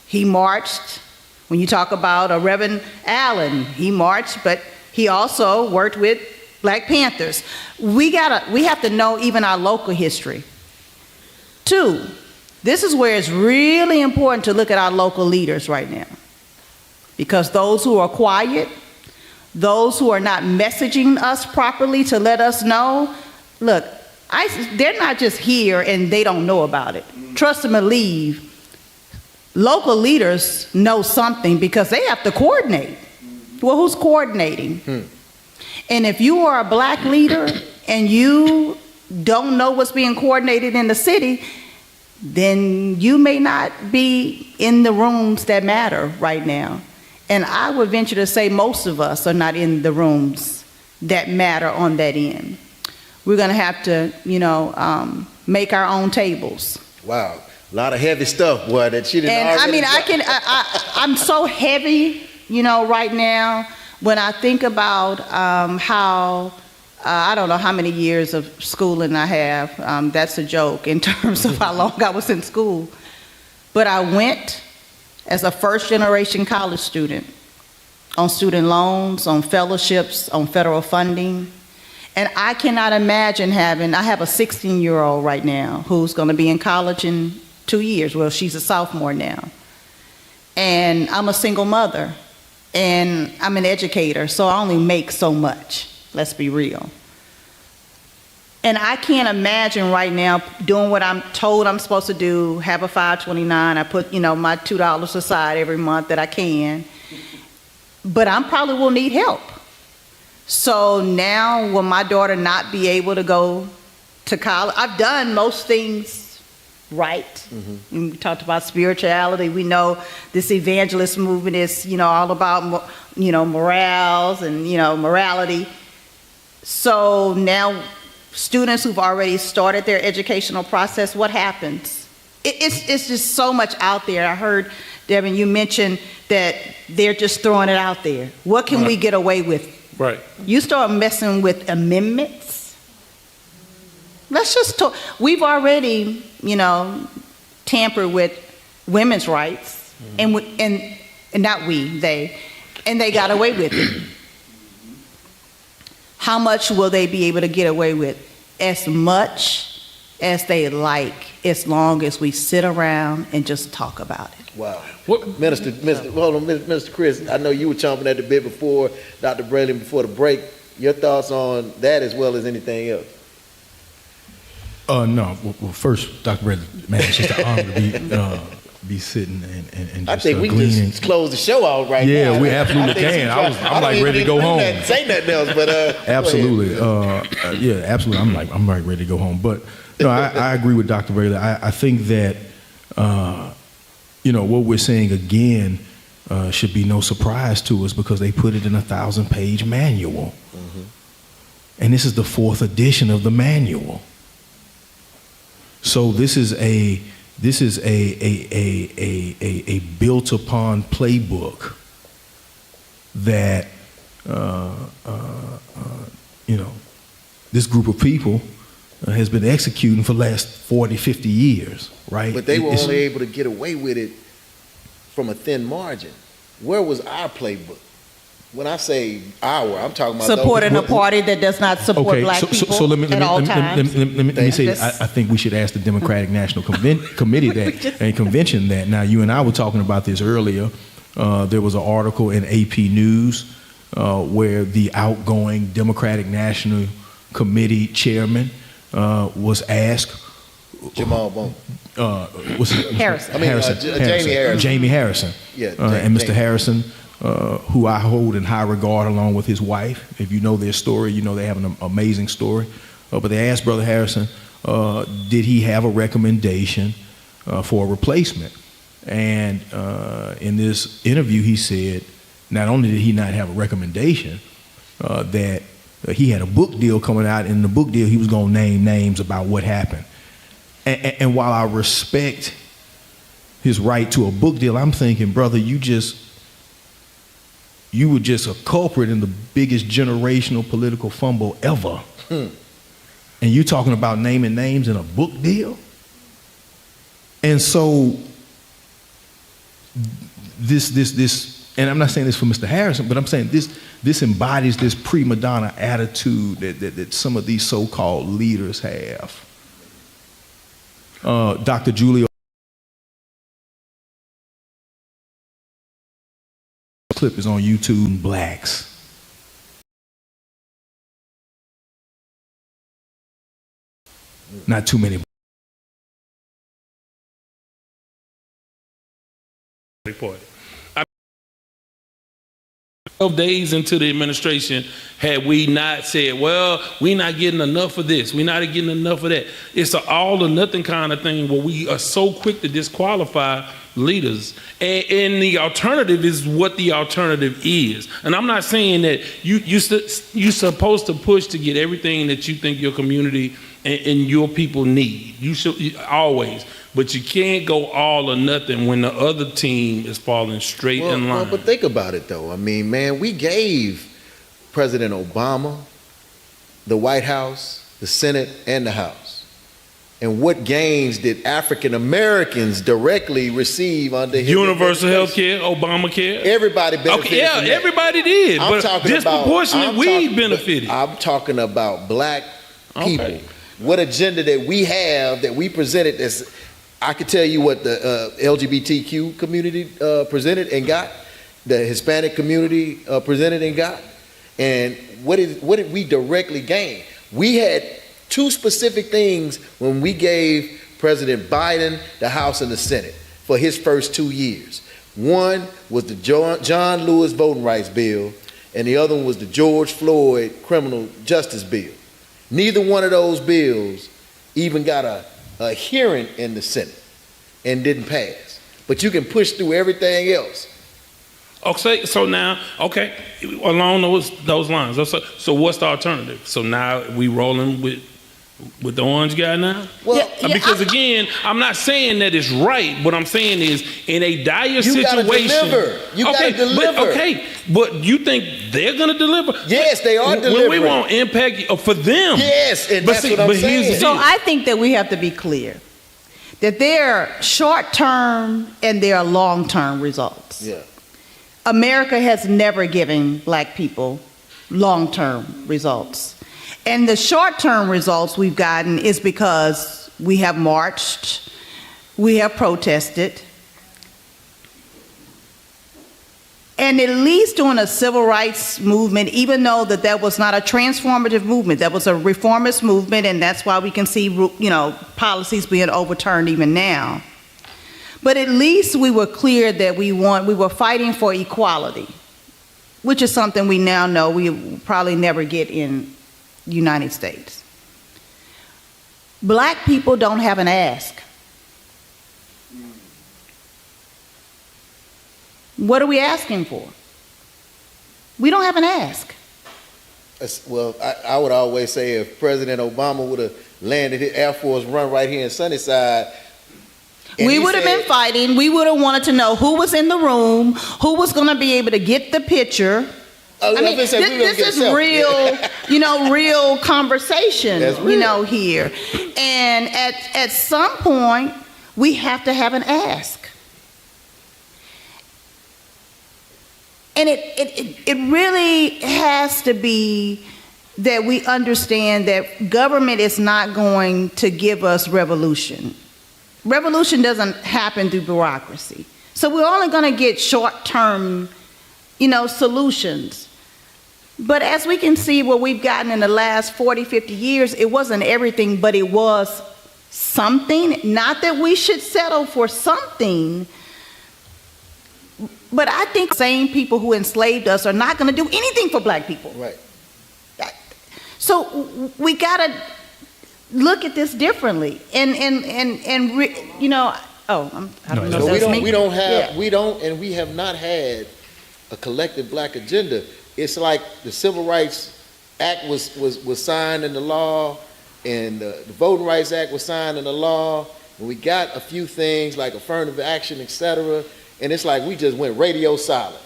he marched. When you talk about a Reverend Allen, he marched, but he also worked with Black Panthers. We have to know even our local history. 2, this is where it's really important to look at our local leaders right now. Because those who are quiet, those who are not messaging us properly to let us know, look, they're not just here and they don't know about it. Trust and believe, local leaders know something because they have to coordinate. Well, who's coordinating? And if you are a Black leader and you don't know what's being coordinated in the city, then you may not be in the rooms that matter right now. And I would venture to say most of us are not in the rooms that matter on that end. We're going to have to, make our own tables. Wow, a lot of heavy stuff, boy, that she didn't. And I mean, I'm so heavy, right now when I think about how. I don't know how many years of schooling I have. That's a joke in terms of how long I was in school. But I went as a first-generation college student on student loans, on fellowships, on federal funding. And I cannot imagine I have a 16-year-old right now who's going to be in college in 2 years. Well, she's a sophomore now. And I'm a single mother. And I'm an educator, so I only make so much. Let's be real. And I can't imagine right now doing what I'm told I'm supposed to do, have a 529. I put, my $2 aside every month that I can. But I probably will need help. So now will my daughter not be able to go to college? I've done most things right. Mm-hmm. We talked about spirituality. We know this evangelist movement is, all about, morals and, morality. So now students who've already started their educational process, what happens? It's just so much out there. I heard, Devin, you mentioned that they're just throwing it out there. What can we get away with? Right. You start messing with amendments. Let's just talk. We've already, tampered with women's rights, and not we, they, and they got away with it. How much will they be able to get away with? As much as they like, as long as we sit around and just talk about it. Wow. Minister Chris, I know you were chomping at the bit before, Dr. Braylon, before the break. Your thoughts on that as well as anything else? No. Well, first, Dr. Braylon, man, it's just an honor to be sitting and just I think we gleaning. just close the show out right now. Yeah, we absolutely can. I'm like ready to go home. Say nothing else, but absolutely. Yeah, absolutely. I'm like ready to go home. But I agree with Dr. Braylon. I think that what we're saying again should be no surprise to us because they put it in a 1,000-page manual, and this is the 4th edition of the manual. So this is a built upon playbook that this group of people has been executing for the last 40, 50 years, right? But they were only able to get away with it from a thin margin. Where was our playbook? When I say our, I'm talking about supporting a party that does not support Black people at all times. Let me say this. I think we should ask the Democratic National Committee that and convention that. Now, you and I were talking about this earlier. There was an article in AP News where the outgoing Democratic National Committee chairman was asked. Jamal Bowman. Jamie Harrison. Yeah. And Mr. Harrison, who I hold in high regard along with his wife. If you know their story, they have an amazing story. But they asked Brother Harrison, did he have a recommendation for a replacement? And in this interview, he said, not only did he not have a recommendation, that he had a book deal coming out. In the book deal, he was going to name names about what happened. And while I respect his right to a book deal, I'm thinking, brother, you were just a culprit in the biggest generational political fumble ever. And you talking about naming names in a book deal? And so this, and I'm not saying this for Mr. Harrison, but I'm saying this embodies this prima donna attitude that some of these so-called leaders have. Dr. Julia clip is on YouTube. Blacks. Not too many. Report. 12 days into the administration, had we not said, well, we're not getting enough of this, we're not getting enough of that. It's an all or nothing kind of thing where we are so quick to disqualify leaders. And the alternative is what the alternative is. And I'm not saying that you're supposed to push to get everything that you think your community and your people need. You should always. But you can't go all or nothing when the other team is falling straight in line. But think about it, though. I mean, man, we gave President Obama the White House, the Senate, and the House. And what gains did African Americans directly receive under his universal health administration? care, Obamacare? Everybody benefited Okay, yeah, from that. everybody did. I'm But talking disproportionately, we benefited. I'm talking about black people. Okay. What agenda that we have that we presented as, I could tell you what the LGBTQ community presented and got, the Hispanic community presented and got, and what did we directly gain? We had two specific things when we gave President Biden the House and the Senate for his first 2 years. One was the John Lewis voting rights bill, and the other one was the George Floyd criminal justice bill. Neither one of those bills even got a hearing in the Senate and didn't pass. But you can push through everything else. Okay, so now, along those lines. So what's the alternative? So now we rolling with the orange guy now? Well, Because again, I'm not saying that it's right. What I'm saying is, in a dire situation, You gotta deliver. But you think they're gonna deliver? Yes, they are When delivering. we want impact for them. Yes, and But that's see, what I'm but here's saying. the So deal. I think that we have to be clear that there are short-term and there are long-term results. Yeah. America has never given black people long-term results. And the short-term results we've gotten is because we have marched, we have protested, and at least during a civil rights movement, even though that was not a transformative movement, that was a reformist movement, and that's why we can see, policies being overturned even now. But at least we were clear that we were fighting for equality, which is something we now know we will probably never get in the United States. Black people don't have an ask. What are we asking for? We don't have an ask. Well, I would always say if President Obama would have landed his Air Force One right here in Sunnyside, and We he would have said- been fighting. We would have wanted to know who was in the room, who was going to be able to get the picture. Oh, I mean, was gonna say, we were gonna this get is a selfie. real, real conversation, That's real. here. And at some point, we have to have an ask. And it really has to be that we understand that government is not going to give us revolution. Revolution doesn't happen through bureaucracy. So we're only going to get short-term, solutions. But as we can see what we've gotten in the last 40, 50 years, it wasn't everything, but it was something. Not that we should settle for something, but I think the same people who enslaved us are not going to do anything for black people. Right. So we got to look at this differently. I don't know if So that's me. Yeah. we have not had a collective black agenda. It's like the Civil Rights Act was signed into law, and the Voting Rights Act was signed into law, when we got a few things like affirmative action, et cetera, and it's like we just went radio silent.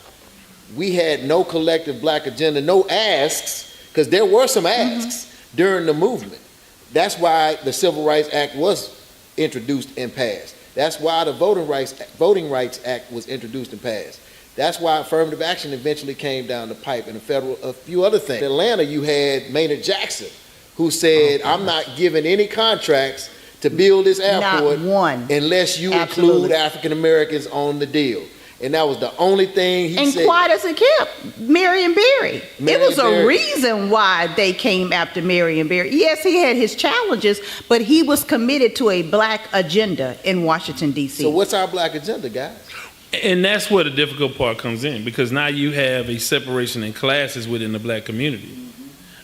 We had no collective black agenda, no asks, because there were some asks during the movement. That's why the Civil Rights Act was introduced and passed. That's why the Voting Rights Act was introduced and passed. That's why affirmative action eventually came down the pipe and a few other things. In Atlanta, you had Maynard Jackson, who said, I'm not giving any contracts to build this airport unless you include African Americans on the deal. And that was the only thing he said. And quiet as it kept, Marion Barry. It was a reason why they came after Marion Barry. Yes, he had his challenges, but he was committed to a black agenda in Washington, D.C. So what's our black agenda, guys? And that's where the difficult part comes in, because now you have a separation in classes within the black community.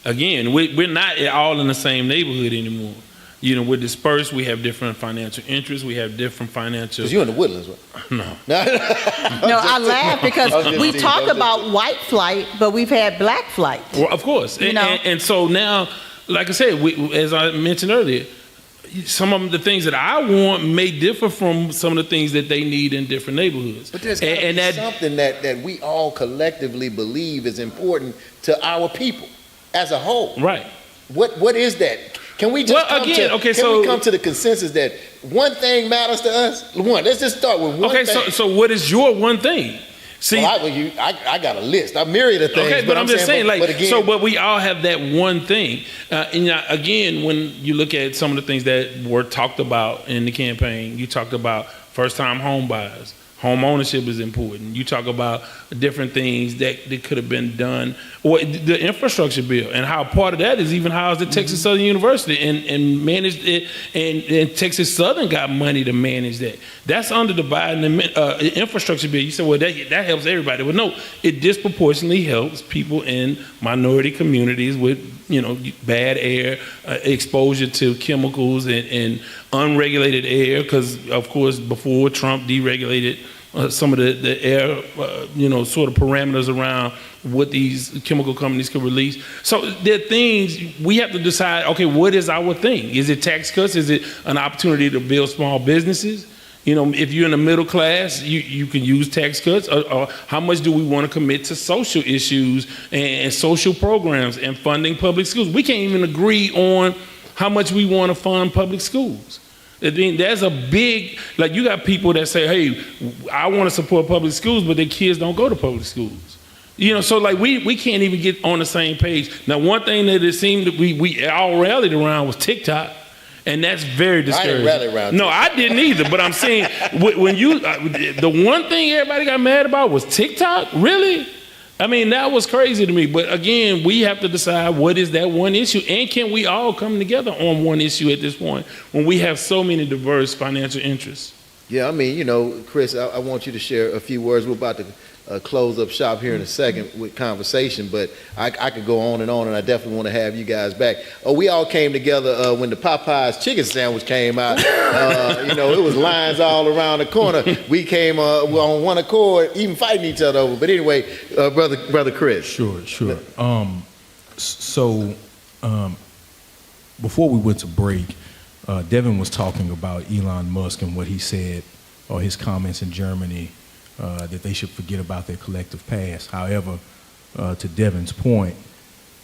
Again, we're not all in the same neighborhood anymore. You know, we're dispersed. We have different financial interests. We have different financial. Because you're in the Woodlands, right? No. No, I laugh because we talk about white flight, but we've had black flight. Well, of course. And so now, like I said, as I mentioned earlier, some of the things that I want may differ from some of the things that they need in different neighborhoods. But there's got to be something that we all collectively believe is important to our people as a whole. Right. What is that? Can we just we come to the consensus that one thing matters to us? Let's just start with one thing. So what is your one thing? See, well, I got a list. I'm myriad of things. Okay, but I'm just saying, but we all have that one thing. And again, when you look at some of the things that were talked about in the campaign, you talked about first-time home buyers. Home ownership is important. You talk about different things that could have been done. Or the infrastructure bill, and how part of that is even housed at Texas Southern University and managed it, and Texas Southern got money to manage that. That's under the Biden infrastructure bill. You say, well, that helps everybody. Well, no, it disproportionately helps people in minority communities with, bad air, exposure to chemicals and unregulated air, because, of course, before Trump deregulated some of the air, sort of parameters around what these chemical companies could release. So there are things we have to decide, okay, what is our thing? Is it tax cuts? Is it an opportunity to build small businesses? If you're in the middle class, you can use tax cuts. Or how much do we want to commit to social issues and social programs and funding public schools? We can't even agree on how much we want to fund public schools. I mean, there's a big, you got people that say, hey, I want to support public schools, but their kids don't go to public schools. So we can't even get on the same page. Now, one thing that it seemed that we all rallied around was TikTok. And that's very discouraging. I didn't rally around. No, I didn't either. But I'm saying, when you, the one thing everybody got mad about was TikTok. Really? I mean, that was crazy to me. But again, we have to decide what is that one issue, and can we all come together on one issue at this point when we have so many diverse financial interests? Yeah, I mean, Chris, I want you to share a few words. We're about to close up shop here in a second with conversation, but I could go on, and I definitely want to have you guys back. We all came together when the Popeyes chicken sandwich came out. It was lines all around the corner. We came on one accord, even fighting each other over. But anyway, brother Chris. Sure. Before we went to break, Devin was talking about Elon Musk and what he said, or his comments in Germany, that they should forget about their collective past. However, to Devin's point,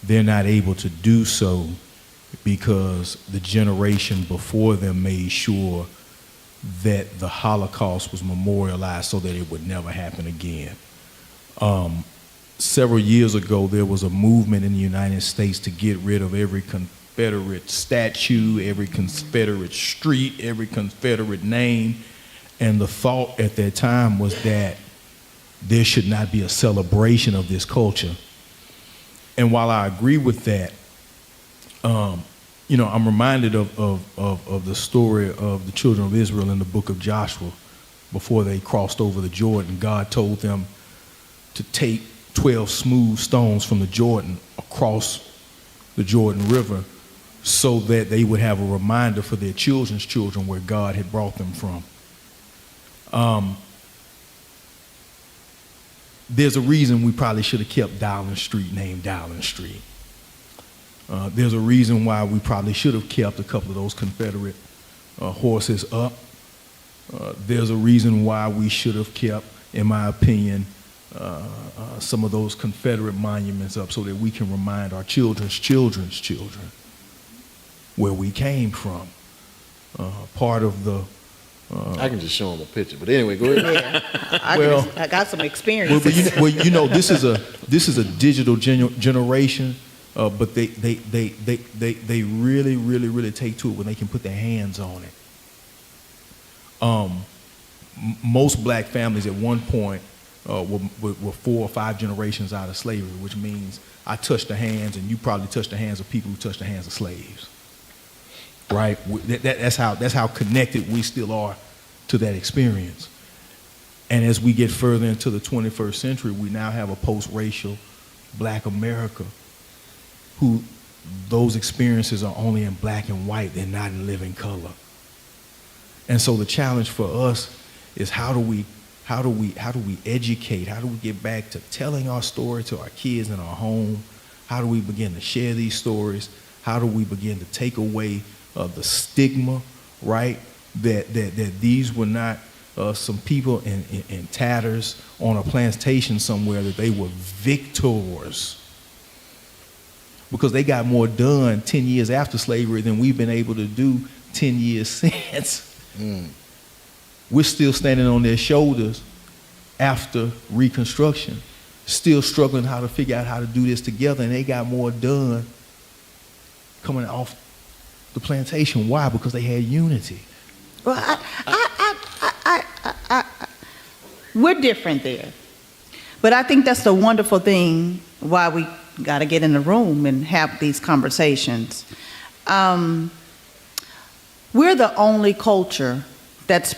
they're not able to do so because the generation before them made sure that the Holocaust was memorialized so that it would never happen again. Several years ago, there was a movement in the United States to get rid of every Confederate statue, every Confederate street, every Confederate name. And the thought at that time was that there should not be a celebration of this culture. And while I agree with that, I'm reminded of the story of the children of Israel in the book of Joshua. Before they crossed over the Jordan, God told them to take 12 smooth stones from the Jordan across the Jordan River so that they would have a reminder for their children's children where God had brought them from. There's a reason we probably should have kept Dowling Street named Dowling Street. There's a reason why we probably should have kept a couple of those Confederate horses up. There's a reason why we should have kept, in my opinion, some of those Confederate monuments up so that we can remind our children's children's children where we came from. Part of the I can just show them a picture. But anyway, go ahead. I got some experience. this is a digital generation, but they really take to it when they can put their hands on it. Most black families at one point were 4 or 5 generations out of slavery, which means I touched the hands, and you probably touched the hands of people who touched the hands of slaves. Right? That's how connected we still are to that experience. And as we get further into the 21st century, we now have a post-racial black America who those experiences are only in black and white, they're not in living color. And so the challenge for us is how do we educate? How do we get back to telling our story to our kids in our home? How do we begin to share these stories? How do we begin to take away the stigma, right? That these were not some people in tatters on a plantation somewhere, that they were victors. Because they got more done 10 years after slavery than we've been able to do 10 years since. We're still standing on their shoulders after Reconstruction, still struggling how to figure out how to do this together, and they got more done coming off the plantation. Why? Because they had unity. Well, we're different there. But I think that's the wonderful thing why we got to get in the room and have these conversations. We're the only culture that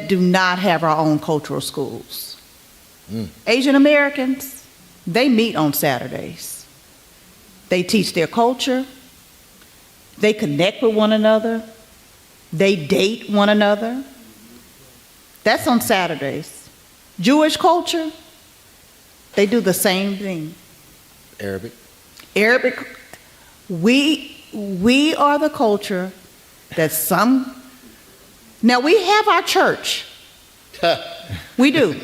do not have our own cultural schools. Asian Americans, they meet on Saturdays. They teach their culture. They connect with one another. They date one another. That's on Saturdays. Jewish culture, they do the same thing. Arabic, we are the culture that now we have our church. We do.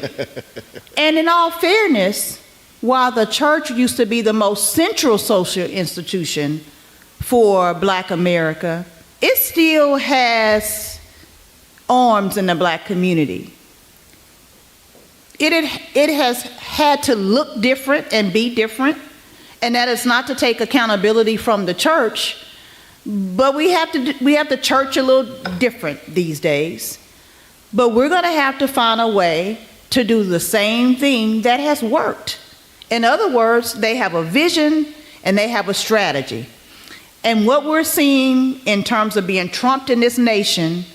And in all fairness, while the church used to be the most central social institution for Black America, it still has arms in the Black community. It has had to look different and be different, and that is not to take accountability from the church, but we have to church a little different these days. But we're going to have to find a way to do the same thing that has worked. In other words, they have a vision and they have a strategy. And what we're seeing in terms of being trumped in this nation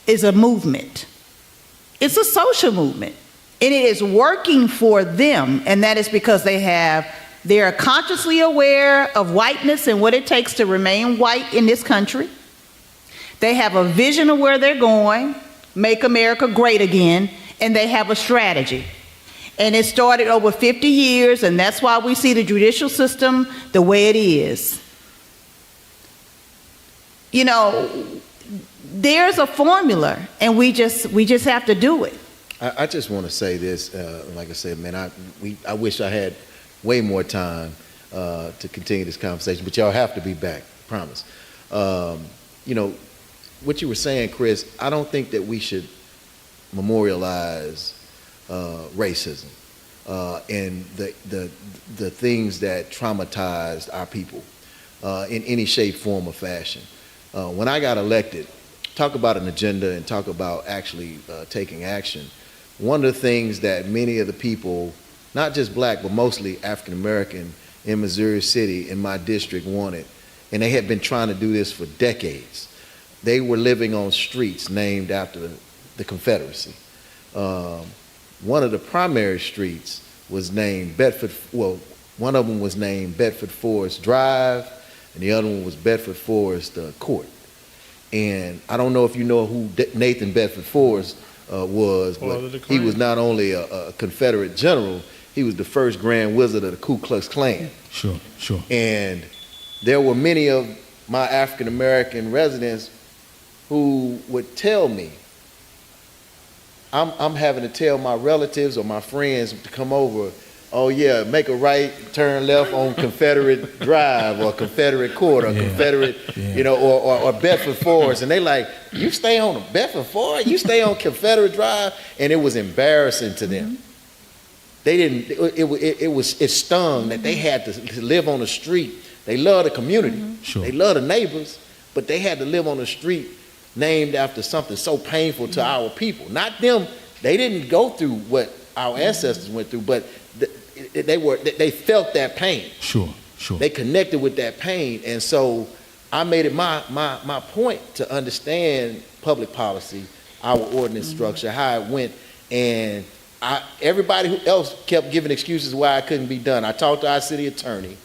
is a movement. It's a social movement. And it is working for them, and that is because they are consciously aware of whiteness and what it takes to remain white in this country. They have a vision of where they're going, make America great again, and they have a strategy. And it started over 50 years, and that's why we see the judicial system the way it is. You know, there's a formula, and we just have to do it. I just want to say this, like I said, man, I wish I had way more time to continue this conversation, but y'all have to be back, I promise. You know, what you were saying, Chris, I don't think that we should memorialize racism and the things that traumatized our people in any shape, form, or fashion. When I got elected, talk about an agenda and talk about actually taking action. One of the things that many of the people, not just Black, but mostly African American in Missouri City, in my district, wanted, and they had been trying to do this for decades. They were living on streets named after the Confederacy. One of the primary streets was named one of them was named Bedford Forest Drive, and the other one was Bedford Forest Court. And I don't know if you know who Nathan Bedford Forrest was, but he was not only a Confederate general, he was the first Grand Wizard of the Ku Klux Klan. Sure. And there were many of my African American residents who would tell me, I'm having to tell my relatives or my friends to come over, oh yeah, make a right, turn left on Confederate Drive or Confederate Court or Confederate, or Bedford Forest. And they like, you stay on Bedford Forest? You stay on Confederate Drive? And it was embarrassing to them. They didn't, it stung that they had to live on the street. They love the community. Sure. They love the neighbors, but they had to live on the street named after something so painful to our people. Not them, they didn't go through what our ancestors went through, but they felt that pain. Sure. They connected with that pain. And so I made it my point to understand public policy, our ordinance structure, how it went. And everybody who else kept giving excuses why it couldn't be done. I talked to our city attorney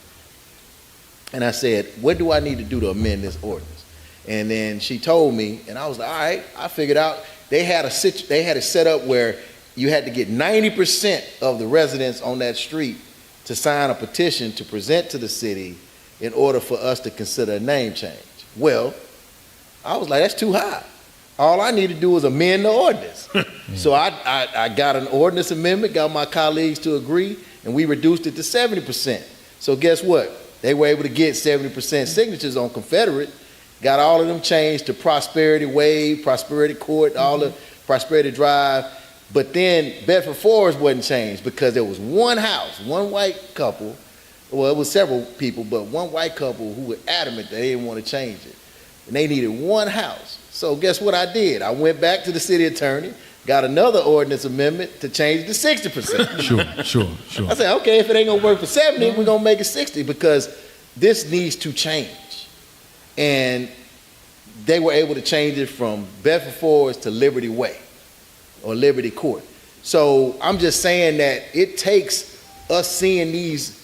and I said, what do I need to do to amend this ordinance? And then she told me, and I was like, all right, I figured out they had it set up where you had to get 90% of the residents on that street to sign a petition to present to the city in order for us to consider a name change. Well, I was like, that's too high. All I need to do is amend the ordinance. So I got an ordinance amendment, got my colleagues to agree, and we reduced it to 70%. So guess what? They were able to get 70% signatures on Confederate, got all of them changed to Prosperity Way, Prosperity Court, all the Prosperity Drive. But then Bedford Forest wasn't changed because there was one house, one white couple, well, it was several people, but one white couple who were adamant that they didn't want to change it. And they needed one house. So guess what I did? I went back to the city attorney, got another ordinance amendment to change it to 60%. Sure. I said, okay, if it ain't gonna work for 70, we're gonna make it 60 because this needs to change. And they were able to change it from Bedford Forest to Liberty Way or Liberty Court. So I'm just saying that it takes us seeing these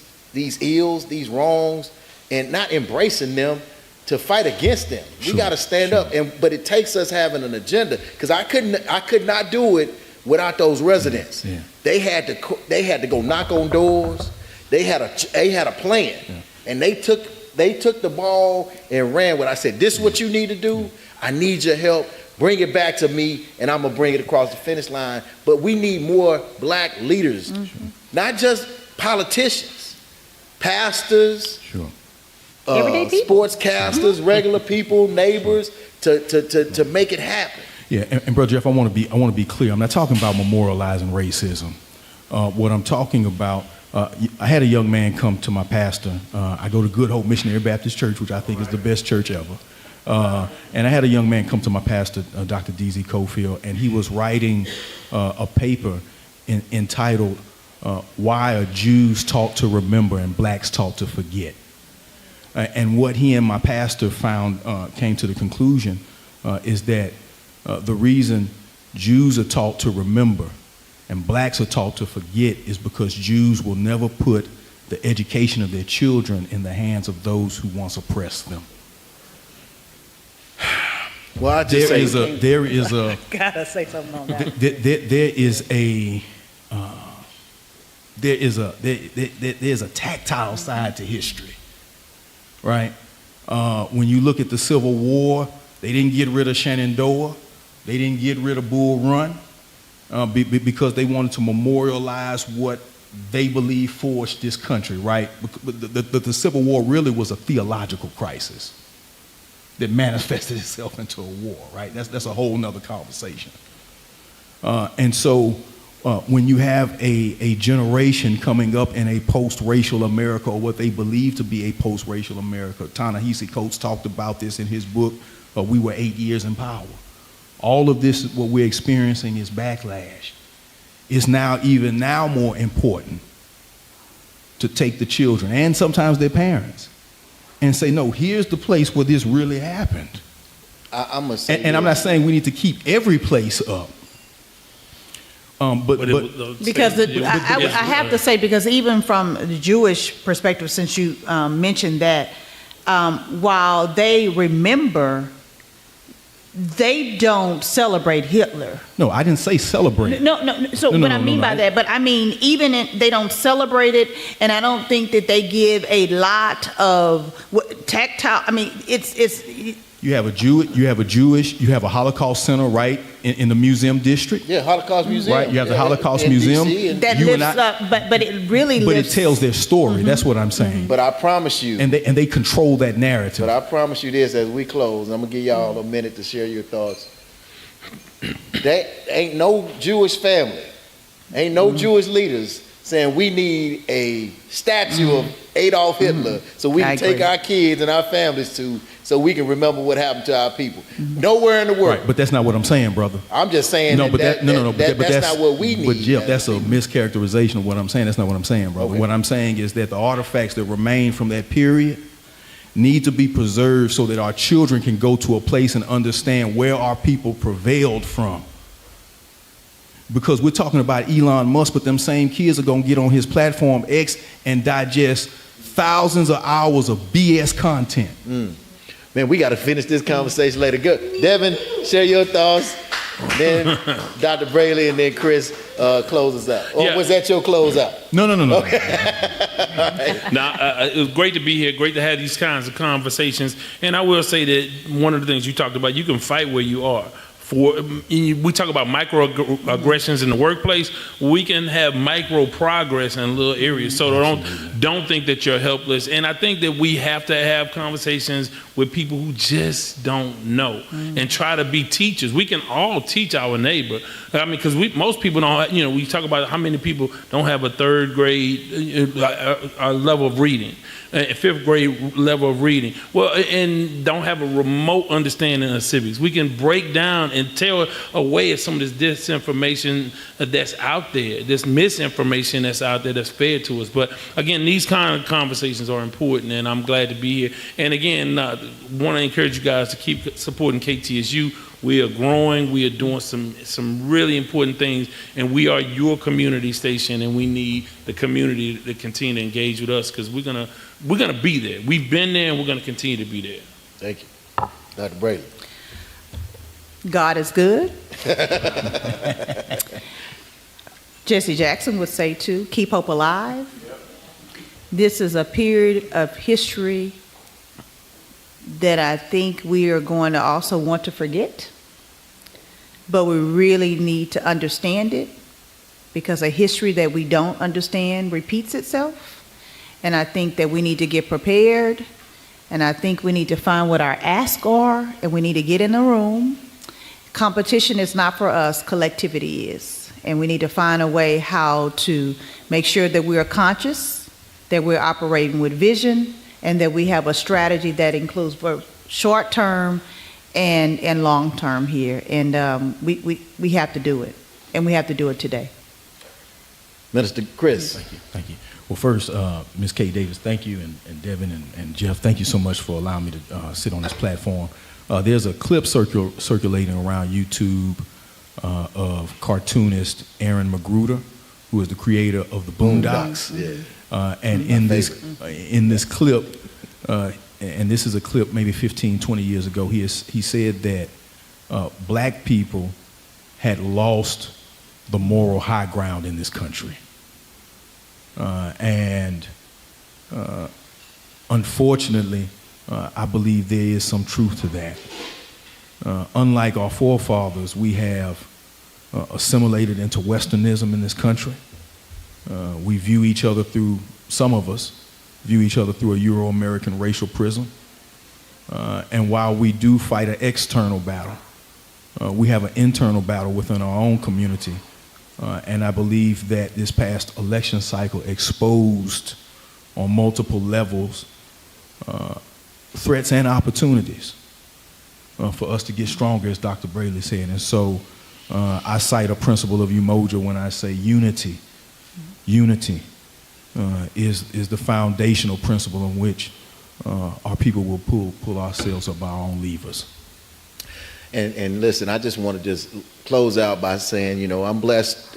ills, these wrongs, and not embracing them to fight against them. We got to stand up, but it takes us having an agenda because I could not do it without those residents. Yeah. They had to go knock on doors. They had a plan, and they took the ball and ran with it. I said, this is what you need to do. I need your help. Bring it back to me, and I'm gonna bring it across the finish line. But we need more black leaders, not just politicians, pastors, Everyday people. sportscasters, regular people, neighbors, to make it happen. Yeah, and Brother Jeff, I want to be clear. I'm not talking about memorializing racism. What I'm talking about, I had a young man come to my pastor. I go to Good Hope Missionary Baptist Church, which I think is the best church ever. And I had a young man come to my pastor, Dr. D.Z. Cofield, and he was writing a paper entitled, Why Are Jews Taught to Remember and Blacks Taught to Forget? And what he and my pastor found, came to the conclusion, is that the reason Jews are taught to remember and blacks are taught to forget is because Jews will never put the education of their children in the hands of those who once oppressed them. Well, There is a Gotta say something on that. there's a tactile side to history, right? When you look at the Civil War, they didn't get rid of Shenandoah, they didn't get rid of Bull Run, because they wanted to memorialize what they believe forged this country, right? The Civil War really was a theological crisis that manifested itself into a war, right? That's a whole nother conversation. And so when you have a generation coming up in a post-racial America, or what they believe to be a post-racial America, Ta-Nehisi Coates talked about this in his book, We Were 8 Years in Power. All of this, what we're experiencing, is backlash. It's even now more important to take the children and sometimes their parents and say, no, here's the place where this really happened. I'm gonna say, And I'm not saying we need to keep every place up. But Because I have to say, because even from the Jewish perspective, since you mentioned that, while they remember they don't celebrate Hitler. No, I didn't say celebrate. No. So No, what no, I no, mean no, by that, but I mean they don't celebrate it, and I don't think that they give a lot of tactile. I mean, it's You have a Holocaust Center right in the museum district. Yeah, Holocaust Museum. Right, you have the Yeah, Holocaust in Museum. DC, and- that You and lifts I- up, but it really But it lifts. tells their story. That's what I'm saying. But I promise you, And they control that narrative. but I promise you this as we close, I'm gonna give y'all a minute to share your thoughts. That ain't no Jewish family, ain't no Jewish leaders saying we need a statue of Adolf Hitler so we I can take agree. our kids and our families to, so we can remember what happened to our people. Nowhere in the world. Right, but that's not what I'm saying, brother. I'm just saying No, but that's not what we need. But Jeff, as that's a people. mischaracterization of what I'm saying. That's not what I'm saying, brother. Okay. What I'm saying is that the artifacts that remain from that period need to be preserved so that our children can go to a place and understand where our people prevailed from. Because we're talking about Elon Musk, but them same kids are going to get on his platform X and digest thousands of hours of BS content. Man, we got to finish this conversation later. Good. Devin, share your thoughts. Then Dr. Braley and then Chris close us out. Or Yeah. was that your close out? No. Now, it was great to be here. Great to have these kinds of conversations. And I will say that one of the things you talked about, you can fight where you are. We talk about microaggressions in the workplace. We can have micro progress in little areas. So don't think that you're helpless. And I think that we have to have conversations with people who just don't know and try to be teachers. We can all teach our neighbor. I mean, because most people don't. We talk about how many people don't have a third grade level of reading. Fifth grade level of reading, and don't have a remote understanding of civics. We can break down and tell away of some of this disinformation that's out there, this misinformation that's out there that's fed to us. But again, these kind of conversations are important, and I'm glad to be here. And again, want to encourage you guys to keep supporting KTSU. We are growing. We are doing some really important things, and we are your community station, and we need the community to continue to engage with us because we're gonna be there. We've been there, and we're gonna continue to be there. Thank you. Dr. Braley. God is good. Jesse Jackson would say too, keep hope alive. This is a period of history that I think we are going to also want to forget, but we really need to understand it because a history that we don't understand repeats itself. And I think that we need to get prepared, and I think we need to find what our asks are, and we need to get in the room. Competition is not for us, collectivity is. And we need to find a way how to make sure that we are conscious, that we're operating with vision, and that we have a strategy that includes both short-term and long-term here. And we have to do it, and we have to do it today. Minister Chris. Thank you. Well, first, Ms. Kay Davis, thank you, and Devin and Jeff, thank you so much for allowing me to sit on this platform. There's a clip circulating around YouTube of cartoonist Aaron McGruder, who is the creator of the Boondocks. And in this clip, and this is a clip maybe 15, 20 years ago, he said that black people had lost the moral high ground in this country. And unfortunately, I believe there is some truth to that. Unlike our forefathers, we have assimilated into Westernism in this country. We view each other through, some of us view each other through a Euro-American racial prism. And while we do fight an external battle, we have an internal battle within our own community. And I believe that this past election cycle exposed on multiple levels threats and opportunities for us to get stronger, as Dr. Braley said. And so I cite a principle of Umoja when I say unity. Unity is the foundational principle on which our people will pull ourselves up by our own levers. And listen, I just want to just close out by saying, I'm blessed.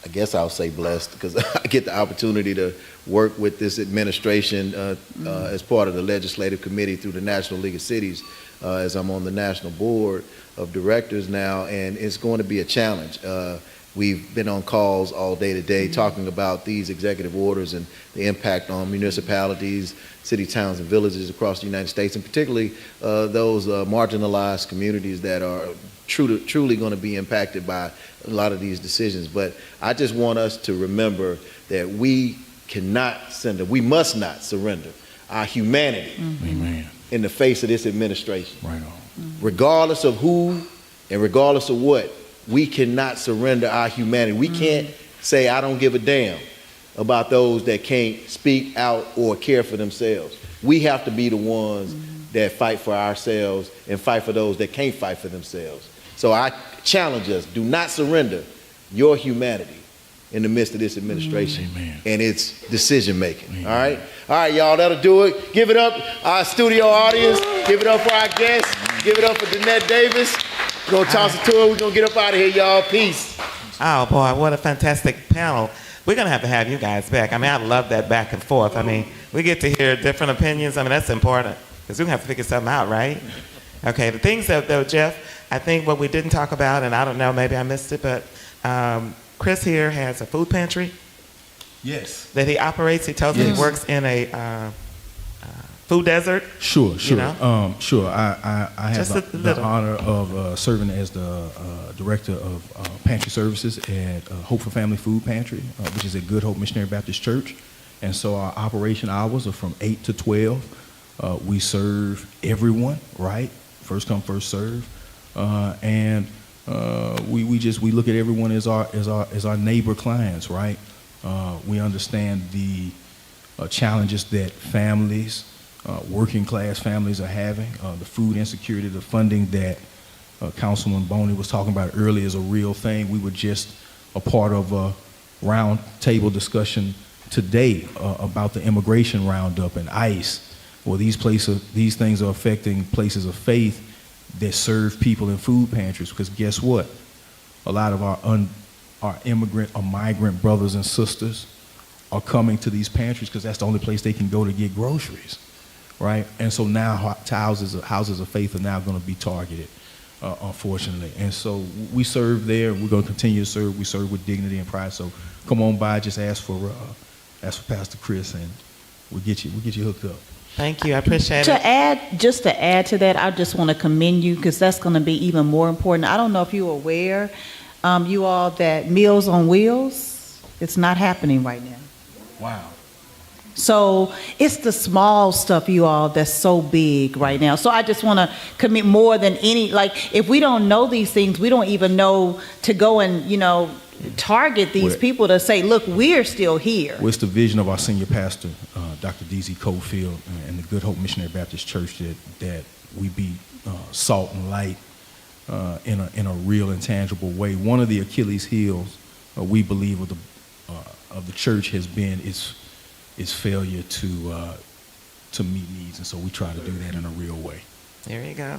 I guess I'll say blessed because I get the opportunity to work with this administration as part of the legislative committee through the National League of Cities, as I'm on the national board of directors now, and it's going to be a challenge. We've been on calls all day today talking about these executive orders and the impact on municipalities, city, towns, and villages across the United States, and particularly those marginalized communities that are truly going to be impacted by a lot of these decisions. But I just want us to remember that we must not surrender our humanity Amen. in the face of this administration. Right on. Regardless of who and regardless of what, we cannot surrender our humanity. We can't say, I don't give a damn about those that can't speak out or care for themselves. We have to be the ones that fight for ourselves and fight for those that can't fight for themselves. So I challenge us, do not surrender your humanity in the midst of this administration and its decision making. All right? All right, y'all, that'll do it. Give it up, our studio audience. Give it up for our guests. Give it up for Danette Davis. We're going to toss it to her. We're going to get up out of here, y'all. Peace. Oh, boy, what a fantastic panel. We're going to have you guys back. I mean, I love that back and forth. I mean, we get to hear different opinions. I mean, that's important because we're going to have to figure something out, right? Okay, the things that, though, Jeff, I think what we didn't talk about, and I don't know, maybe I missed it, but Chris here has a food pantry Yes. that he operates. He tells me he works in a food desert. Sure. You know? Sure. I have Just a the little. honor of serving as the director of pantry services at Hope for Family Food Pantry, which is at Good Hope Missionary Baptist Church. And so our operation hours are from 8 to 12. We serve everyone, right? First come, first serve. And we look at everyone as our neighbor clients, right? We understand the challenges that families, working class families are having. The food insecurity, the funding that Councilman Boney was talking about earlier is a real thing. We were just a part of a round table discussion today about the immigration roundup and ICE. Well, these things are affecting places of faith that serve people in food pantries, because guess what? A lot of our immigrant or migrant brothers and sisters are coming to these pantries because that's the only place they can go to get groceries, right? And so now houses of faith are now going to be targeted, unfortunately. And so we serve there. We're going to continue to serve. We serve with dignity and pride. So come on by, just ask for Pastor Chris, and we'll get you hooked up. Thank you. I appreciate it. Just to add to that, I just want to commend you because that's going to be even more important. I don't know if you're aware, you all, that Meals on Wheels, it's not happening right now. Wow. So it's the small stuff, you all, that's so big right now. So I just want to commit more than any, like, if we don't know these things, we don't even know to go and, target these people to say, look, we're still here. Well, it's the vision of our senior pastor, Dr. D.Z. Cofield, and the Good Hope Missionary Baptist Church that we be salt and light in a real and tangible way. One of the Achilles heels, we believe, of the church has been its failure to meet needs, and so we try to do that in a real way. There you go.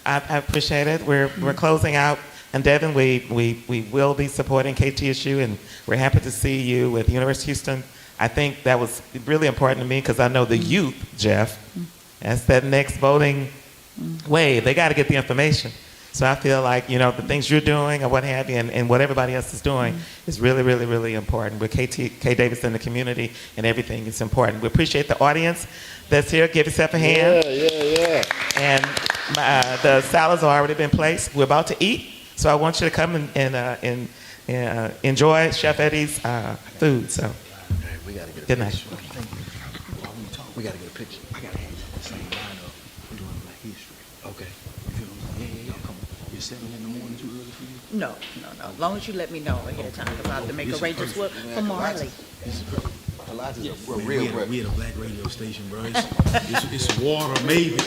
I appreciate it. We're closing out. And Devin, we will be supporting KTSU, and we're happy to see you with University of Houston. I think that was really important to me because I know the youth, Jeff, that's that next voting wave. They got to get the information. So I feel like, the things you're doing or what have you, and what everybody else is doing is really, really, really important. With K Davis in the community and everything, it's important. We appreciate the audience that's here. Give yourself a hand. Yeah. And the salads have already been placed. We're about to eat. So I want you to come and enjoy Chef Eddie's food. So, We got to get a good night. We got to get a picture. I got to have the same lineup doing Black History. Okay. You feel what I'm saying? Yeah. Come on. It's 7 in the morning too early for you? No. As long as you let me know ahead of time, because I have to make arrangements for Marley. This is great. Elijah's a real We had a black radio station, bro. It's water, maybe.